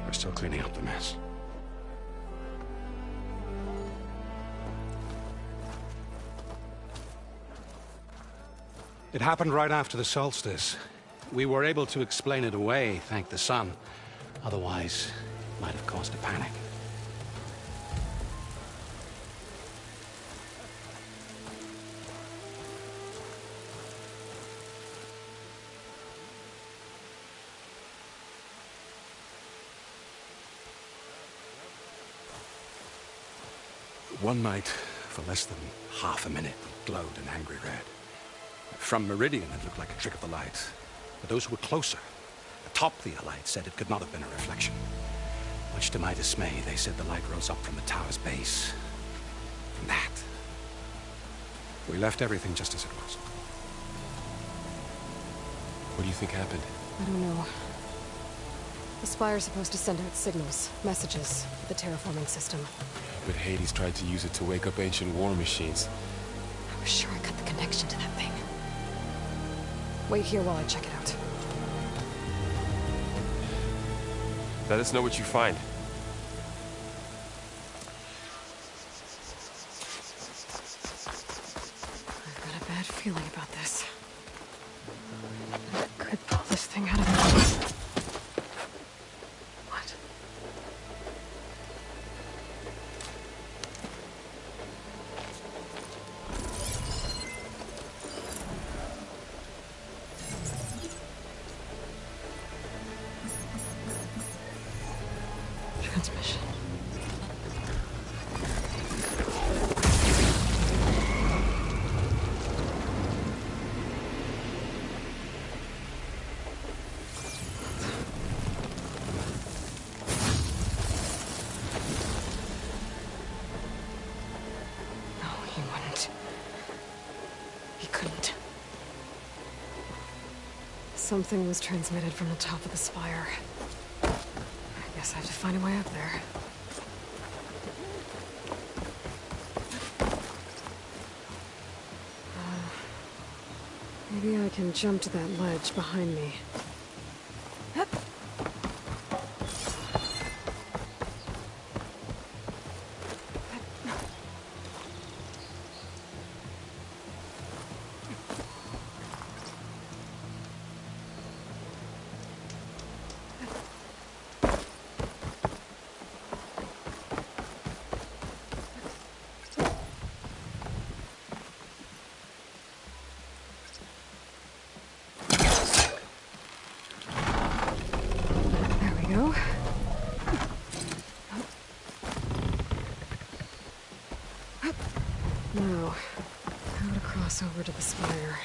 we're still cleaning up the mess. It happened right after the solstice. We were able to explain it away, thank the sun. Otherwise, it might have caused a panic. One night, for less than half a minute, it glowed an angry red. From Meridian, it looked like a trick of the light. But those who were closer, atop the light, said it could not have been a reflection. Much to my dismay, they said the light rose up from the tower's base. From that. We left everything just as it was. What do you think happened? I don't know. The Spire's supposed to send out signals, messages, with the terraforming system. But Hades tried to use it to wake up ancient war machines. I was sure I cut the connection to that thing. Wait here while I check it out. Let us know what you find. I've got a bad feeling about this. I could pull this thing out of it. What? Transmission. No, he wouldn't. He couldn't. Something was transmitted from the top of the spire. I guess I have to find a way up there. Maybe I can jump to that ledge behind me. Hup. Now, how to cross over to the spire.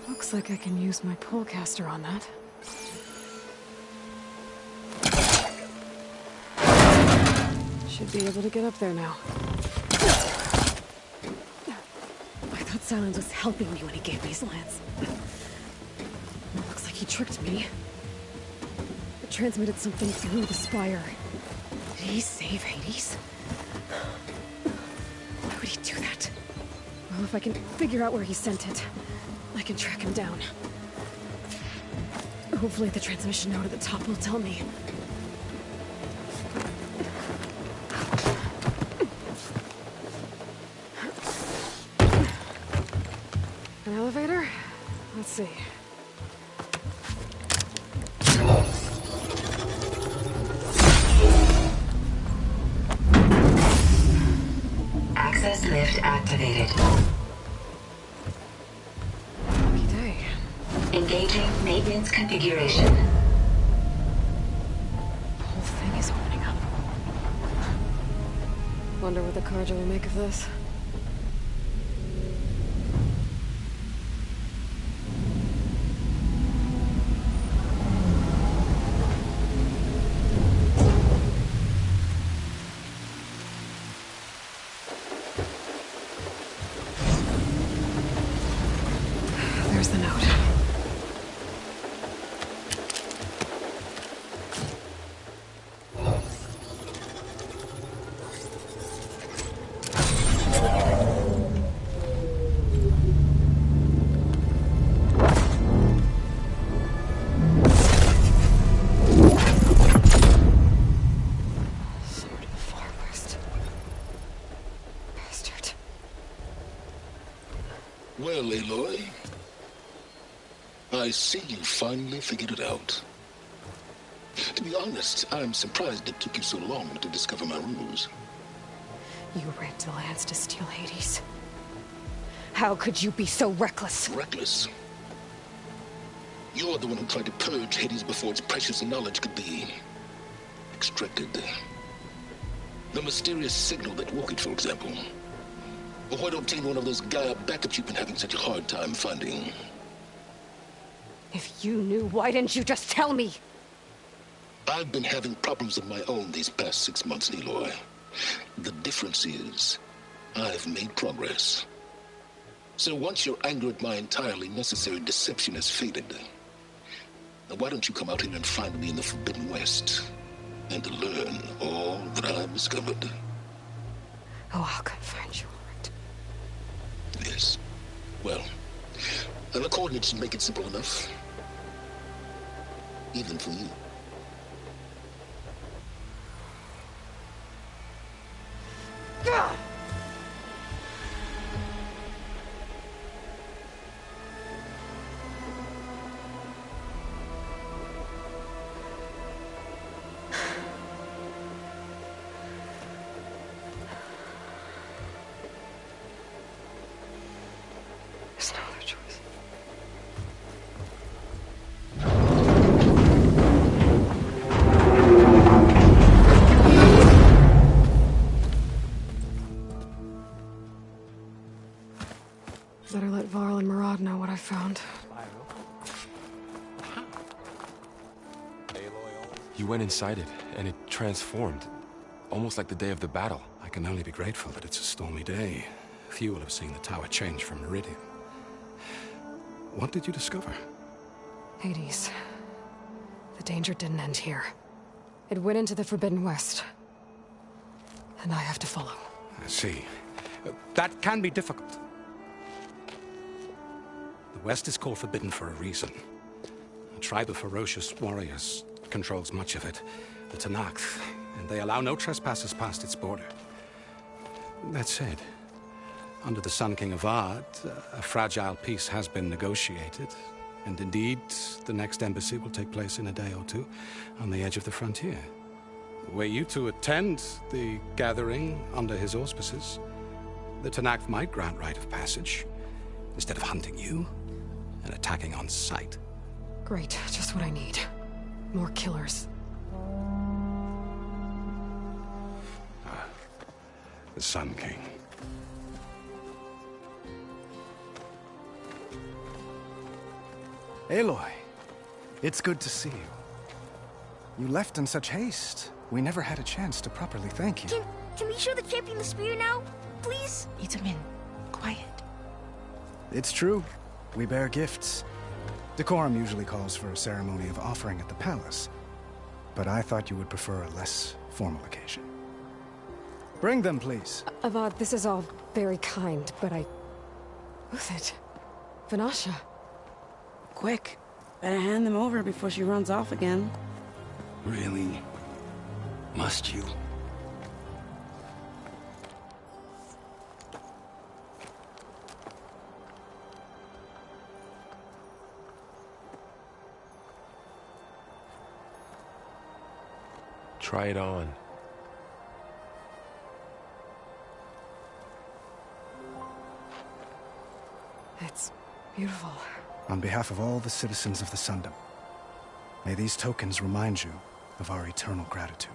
Looks like I can use my pullcaster on that. Should be able to get up there now. I thought Silence was helping me when he gave me his lance. Looks like he tricked me. It transmitted something through the spire. Did he save Hades? Why would he do that? Well, if I can figure out where he sent it, I can track him down. Hopefully the transmission node at the top will tell me. An elevator? Let's see. Access lift activated. Engaging maintenance configuration. The whole thing is opening up. Wonder what the Carja will make of this. There's the note. Well, Aloy, I see you finally figured it out. To be honest, I'm surprised it took you so long to discover my ruse. You rigged the lance to steal Hades. How could you be so reckless? Reckless? You're the one who tried to purge Hades before its precious knowledge could be extracted. The mysterious signal that woke it, for example. Or why don't obtain one of those Gaia backups you've been having such a hard time finding? If you knew, why didn't you just tell me? I've been having problems of my own these past 6 months, Aloy. The difference is, I've made progress. So once your anger at my entirely necessary deception has faded, now why don't you come out here and find me in the Forbidden West, and learn all that I've discovered? Oh, I'll come find you, all right. Yes. Well, and the coordinates make it simple enough. Even for you. Gah! There's no other choice. Better let Varl and Murad know what I found. You went inside it, and it transformed. Almost like the day of the battle. I can only be grateful that it's a stormy day. Few will have seen the tower change from Meridian. What did you discover? Hades. The danger didn't end here. It went into the Forbidden West. And I have to follow. I see. That can be difficult. The West is called Forbidden for a reason. A tribe of ferocious warriors controls much of it, the Tanakh, and they allow no trespassers past its border. That said, under the Sun King of Ard, a fragile peace has been negotiated, and indeed, the next embassy will take place in a day or two on the edge of the frontier. Were you to attend the gathering under his auspices, the Tanakh might grant right of passage, instead of hunting you and attacking on sight. Great, just what I need. More killers. The Sun King. Aloy, it's good to see you. You left in such haste. We never had a chance to properly thank you. Can we show the champion the spear now, please? Itamin, quiet. It's true. We bear gifts. Decorum usually calls for a ceremony of offering at the palace, but I thought you would prefer a less formal occasion. Bring them, please. Avad, this is all very kind, but Who's it? Vanasha. Quick. Better hand them over before she runs off again. Really? Must you? Try it on. It's beautiful. On behalf of all the citizens of the Sundom, may these tokens remind you of our eternal gratitude.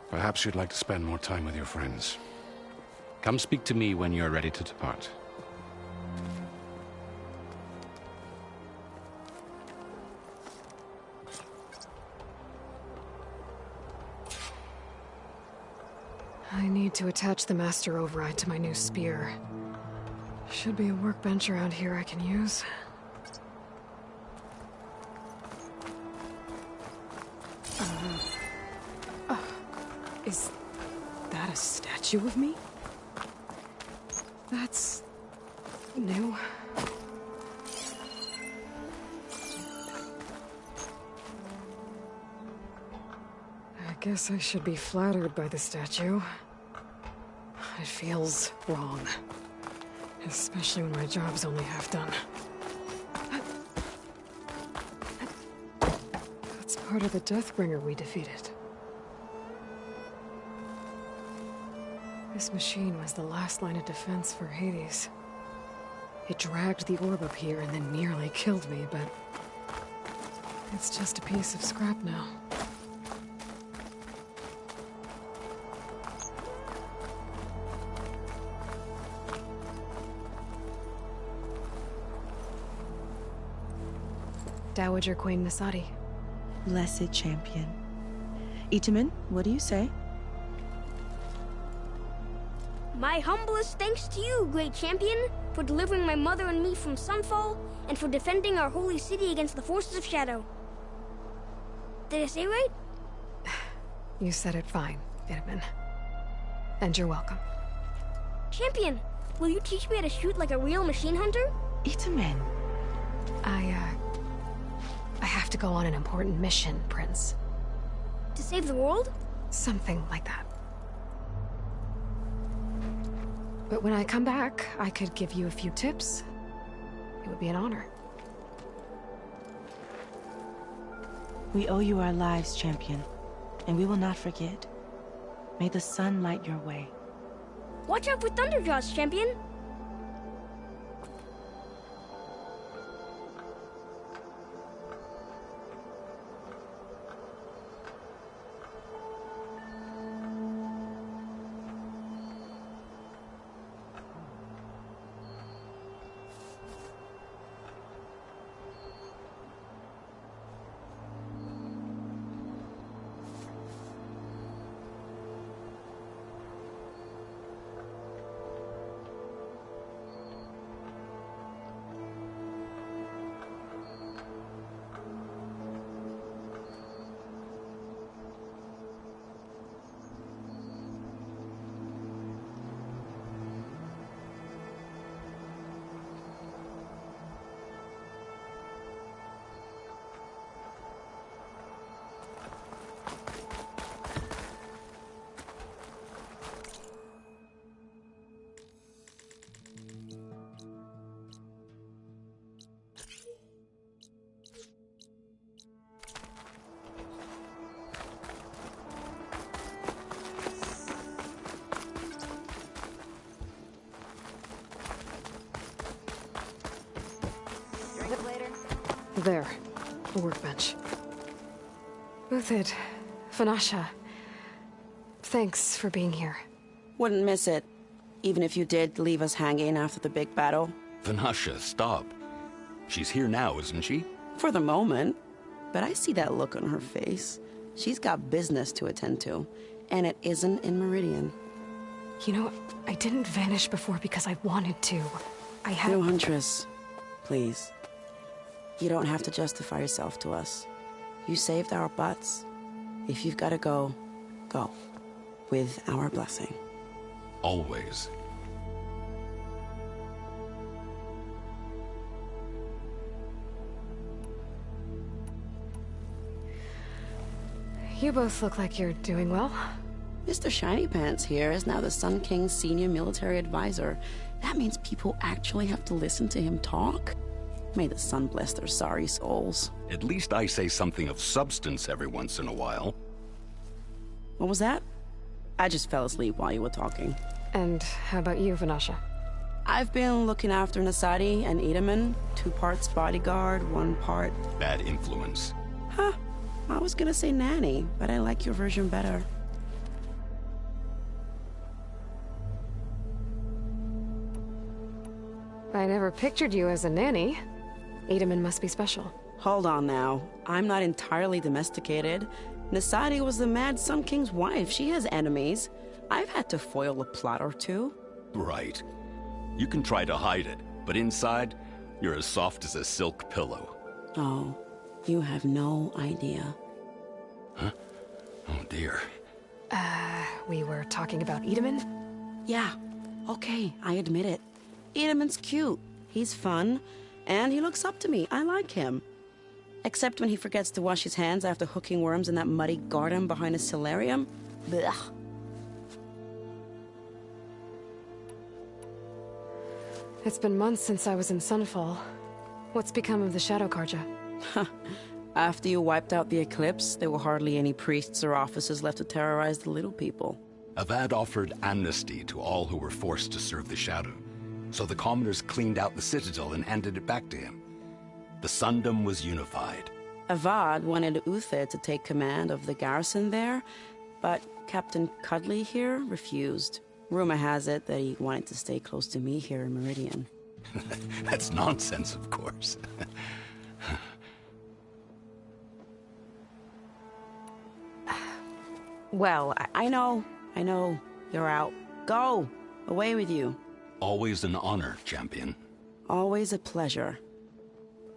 Perhaps you'd like to spend more time with your friends. Come speak to me when you're ready to depart. I need to attach the master override to my new spear. Should be a workbench around here I can use. Is that a statue of me? That's new. I guess I should be flattered by the statue. It feels wrong. Especially when my job's only half done. That's part of the Deathbringer we defeated. This machine was the last line of defense for Hades. It dragged the orb up here and then nearly killed me, but it's just a piece of scrap now. Dowager Queen Nasadi. Blessed champion. Itamin, what do you say? My humblest thanks to you, great champion, for delivering my mother and me from Sunfall, and for defending our holy city against the forces of Shadow. Did I say right? You said it fine, Itamin. And you're welcome. Champion, will you teach me how to shoot like a real machine hunter? Itamin. I have to go on an important mission, Prince. To save the world? Something like that. But when I come back, I could give you a few tips. It would be an honor. We owe you our lives, champion, and we will not forget. May the sun light your way. Watch out for Thunderjaws, champion! There. A workbench. Uthid, Vanasha. Thanks for being here. Wouldn't miss it. Even if you did leave us hanging after the big battle. Vanasha, stop. She's here now, isn't she? For the moment. But I see that look on her face. She's got business to attend to. And it isn't in Meridian. You know, I didn't vanish before because I wanted to. I had... No, Huntress. Please. You don't have to justify yourself to us. You saved our butts. If you've got to go, go. With our blessing. Always. You both look like you're doing well. Mr. Shiny Pants here is now the Sun King's senior military advisor. That means people actually have to listen to him talk? May the sun bless their sorry souls. At least I say something of substance every once in a while. What was that? I just fell asleep while you were talking. And how about you, Vanasha? I've been looking after Nasadi and Edaman. 2 parts bodyguard, 1 part... bad influence. Huh. I was gonna say nanny, but I like your version better. I never pictured you as a nanny. Edaman must be special. Hold on now. I'm not entirely domesticated. Nasadi was the Mad Sun King's wife. She has enemies. I've had to foil a plot or 2. Right. You can try to hide it, but inside, you're as soft as a silk pillow. Oh, you have no idea. Huh? Oh dear. We were talking about Edaman? Yeah. Okay, I admit it. Edaman's cute. He's fun. And he looks up to me. I like him. Except when he forgets to wash his hands after hooking worms in that muddy garden behind a solarium. Blech. It's been months since I was in Sunfall. What's become of the Shadow Karja? After you wiped out the eclipse, there were hardly any priests or officers left to terrorize the little people. Avad offered amnesty to all who were forced to serve the Shadow. So the commoners cleaned out the citadel and handed it back to him. The Sundom was unified. Avad wanted Uthid to take command of the garrison there, but Captain Cuddly here refused. Rumor has it that he wanted to stay close to me here in Meridian. That's nonsense, of course. Well, I know. You're out. Go! Away with you. Always an honor, champion. Always a pleasure.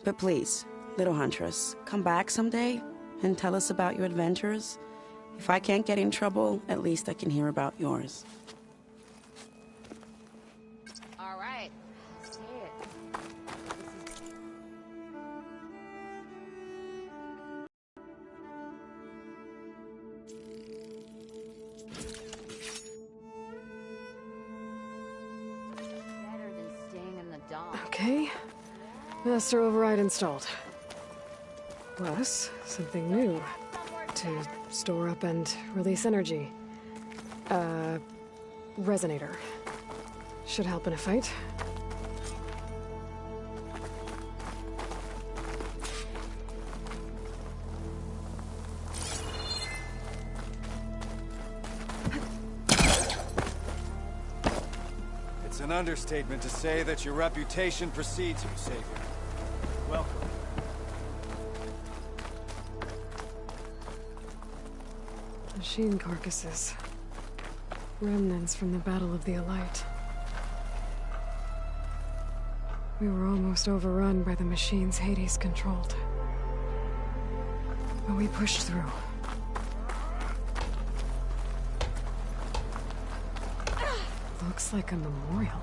But please, little Huntress, come back someday and tell us about your adventures. If I can't get in trouble, at least I can hear about yours. All right. Say it. Better than staying in the dark. Okay. Master override installed. Plus, something new. To store up and release energy. Resonator. Should help in a fight. It's an understatement to say that your reputation precedes you, Savior. Welcome. Machine carcasses. Remnants from the Battle of the Elite. We were almost overrun by the machines Hades controlled. But we pushed through. Looks like a memorial.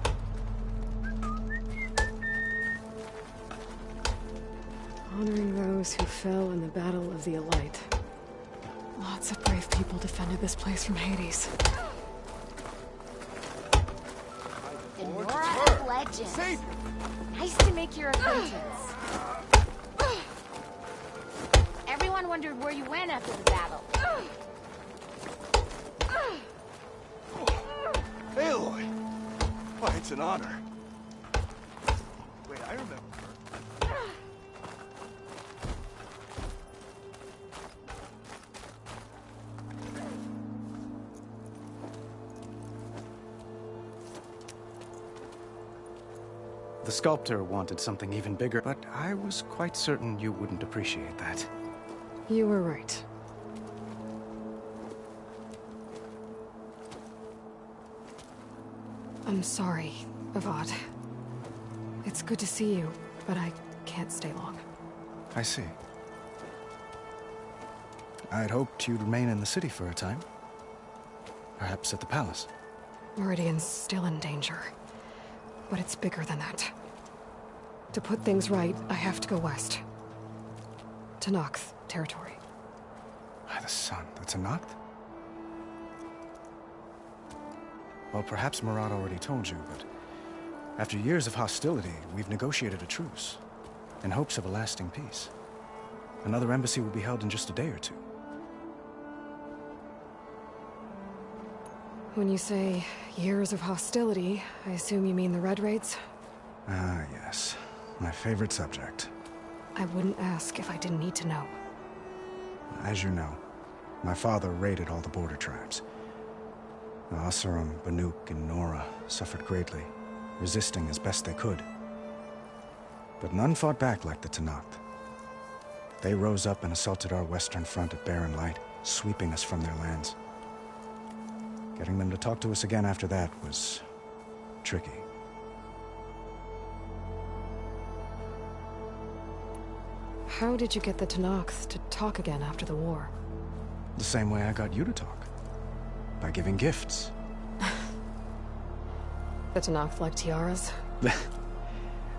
Honoring those who fell in the Battle of the Elite. Lots of brave people defended this place from Hades. Nora of Legend. Nice to make your acquaintance. Everyone wondered where you went after the battle. Aloy! Why, it's an honor. Wait, I remember her. The sculptor wanted something even bigger, but I was quite certain you wouldn't appreciate that. You were right. I'm sorry, Avad. It's good to see you, but I can't stay long. I see. I'd hoped you'd remain in the city for a time. Perhaps at the palace. Meridian's still in danger. But it's bigger than that. To put things right, I have to go west. To Nox territory. By the sun, that's a Noct? Well, perhaps Murad already told you, but after years of hostility, we've negotiated a truce, in hopes of a lasting peace. Another embassy will be held in just a day or two. When you say years of hostility, I assume you mean the Red Raids? Ah, yes. My favorite subject. I wouldn't ask if I didn't need to know. As you know, my father raided all the border tribes. Asurum, Banuk, and Nora suffered greatly, resisting as best they could. But none fought back like the Tenakth. They rose up and assaulted our western front at Barren Light, sweeping us from their lands. Getting them to talk to us again after that was tricky. How did you get the Tenakth to talk again after the war? The same way I got you to talk. By giving gifts. The Tenakth like tiaras?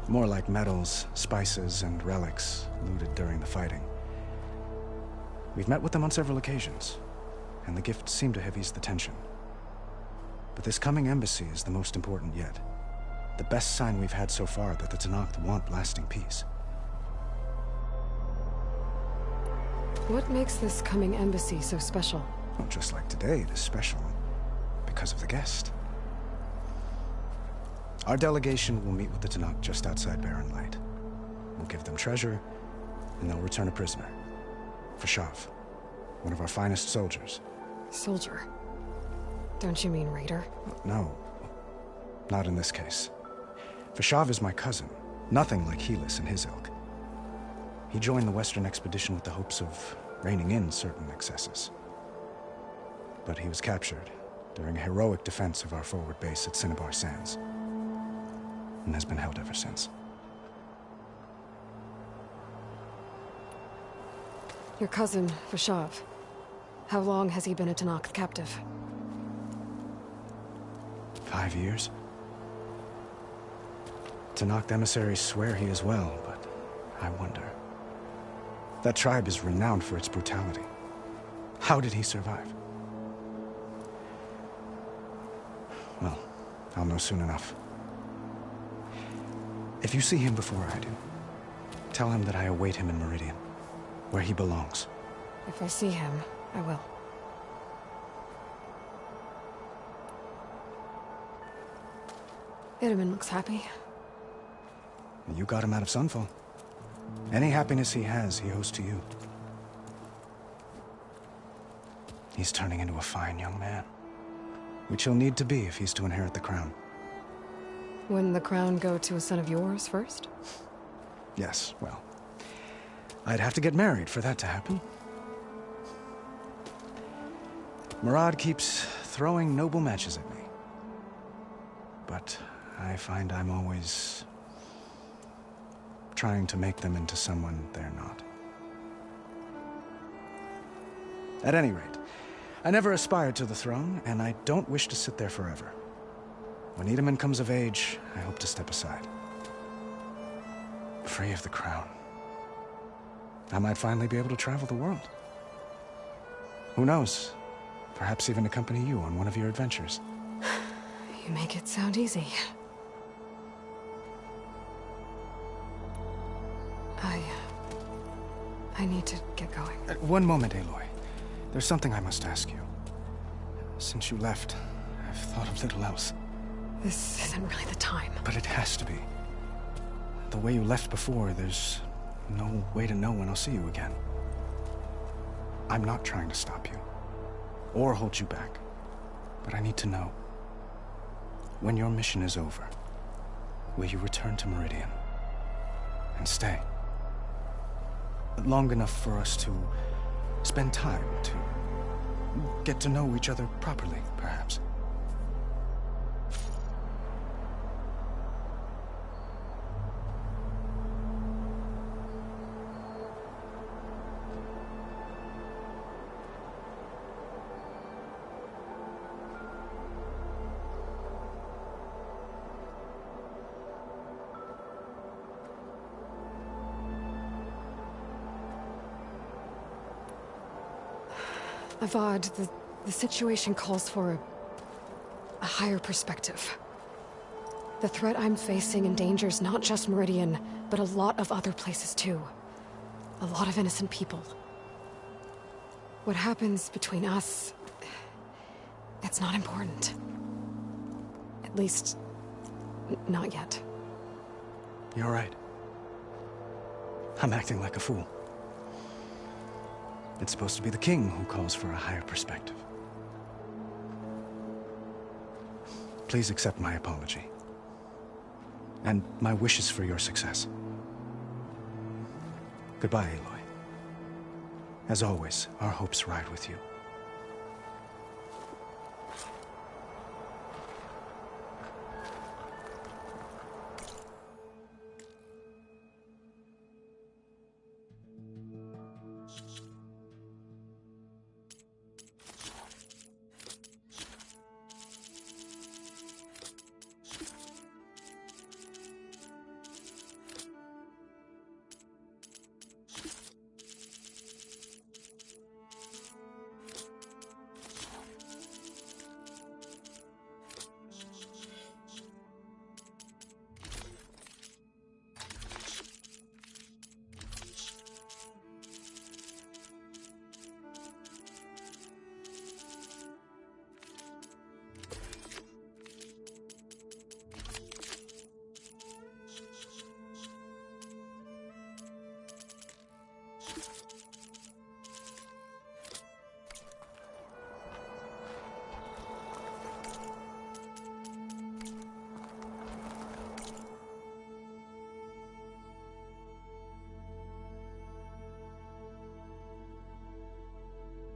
More like medals, spices, and relics looted during the fighting. We've met with them on several occasions, and the gifts seem to have eased the tension. But this coming embassy is the most important yet. The best sign we've had so far that the Tenakth want lasting peace. What makes this coming embassy so special? Well, just like today, it is special because of the guest. Our delegation will meet with the Tenakth just outside Barren Light. We'll give them treasure, and they'll return a prisoner. Fashav, one of our finest soldiers. Soldier? Don't you mean raider? No, not in this case. Fashav is my cousin, nothing like Helis and his ilk. He joined the Western expedition with the hopes of reining in certain excesses. But he was captured during a heroic defense of our forward base at Cinnabar Sands, and has been held ever since. Your cousin, Fashav. How long has he been a Tenakth captive? 5 years. Tenakth emissaries swear he is well, but I wonder. That tribe is renowned for its brutality. How did he survive? Well, I'll know soon enough. If you see him before I do, tell him that I await him in Meridian, where he belongs. If I see him, I will. Itamen looks happy. You got him out of Sunfall. Any happiness he has, he owes to you. He's turning into a fine young man, which he'll need to be if he's to inherit the crown. Wouldn't the crown go to a son of yours first? Yes, well, I'd have to get married for that to happen. Murad keeps throwing noble matches at me. But I find I'm always trying to make them into someone they're not. At any rate, I never aspired to the throne, and I don't wish to sit there forever. When Itamen comes of age, I hope to step aside. Free of the crown. I might finally be able to travel the world. Who knows? Perhaps even accompany you on one of your adventures. You make it sound easy. I need to get going. One moment, Aloy. There's something I must ask you. Since you left, I've thought of little else. This isn't really the time. But it has to be. The way you left before, there's no way to know when I'll see you again. I'm not trying to stop you, or hold you back. But I need to know. When your mission is over, will you return to Meridian and stay? Long enough for us to spend time, to get to know each other properly, perhaps. Avad, the situation calls for a higher perspective. The threat I'm facing endangers not just Meridian, but a lot of other places too. A lot of innocent people. What happens between us, it's not important. At least, not yet. You're right. I'm acting like a fool. It's supposed to be the king who calls for a higher perspective. Please accept my apology. And my wishes for your success. Goodbye, Aloy. As always, our hopes ride with you.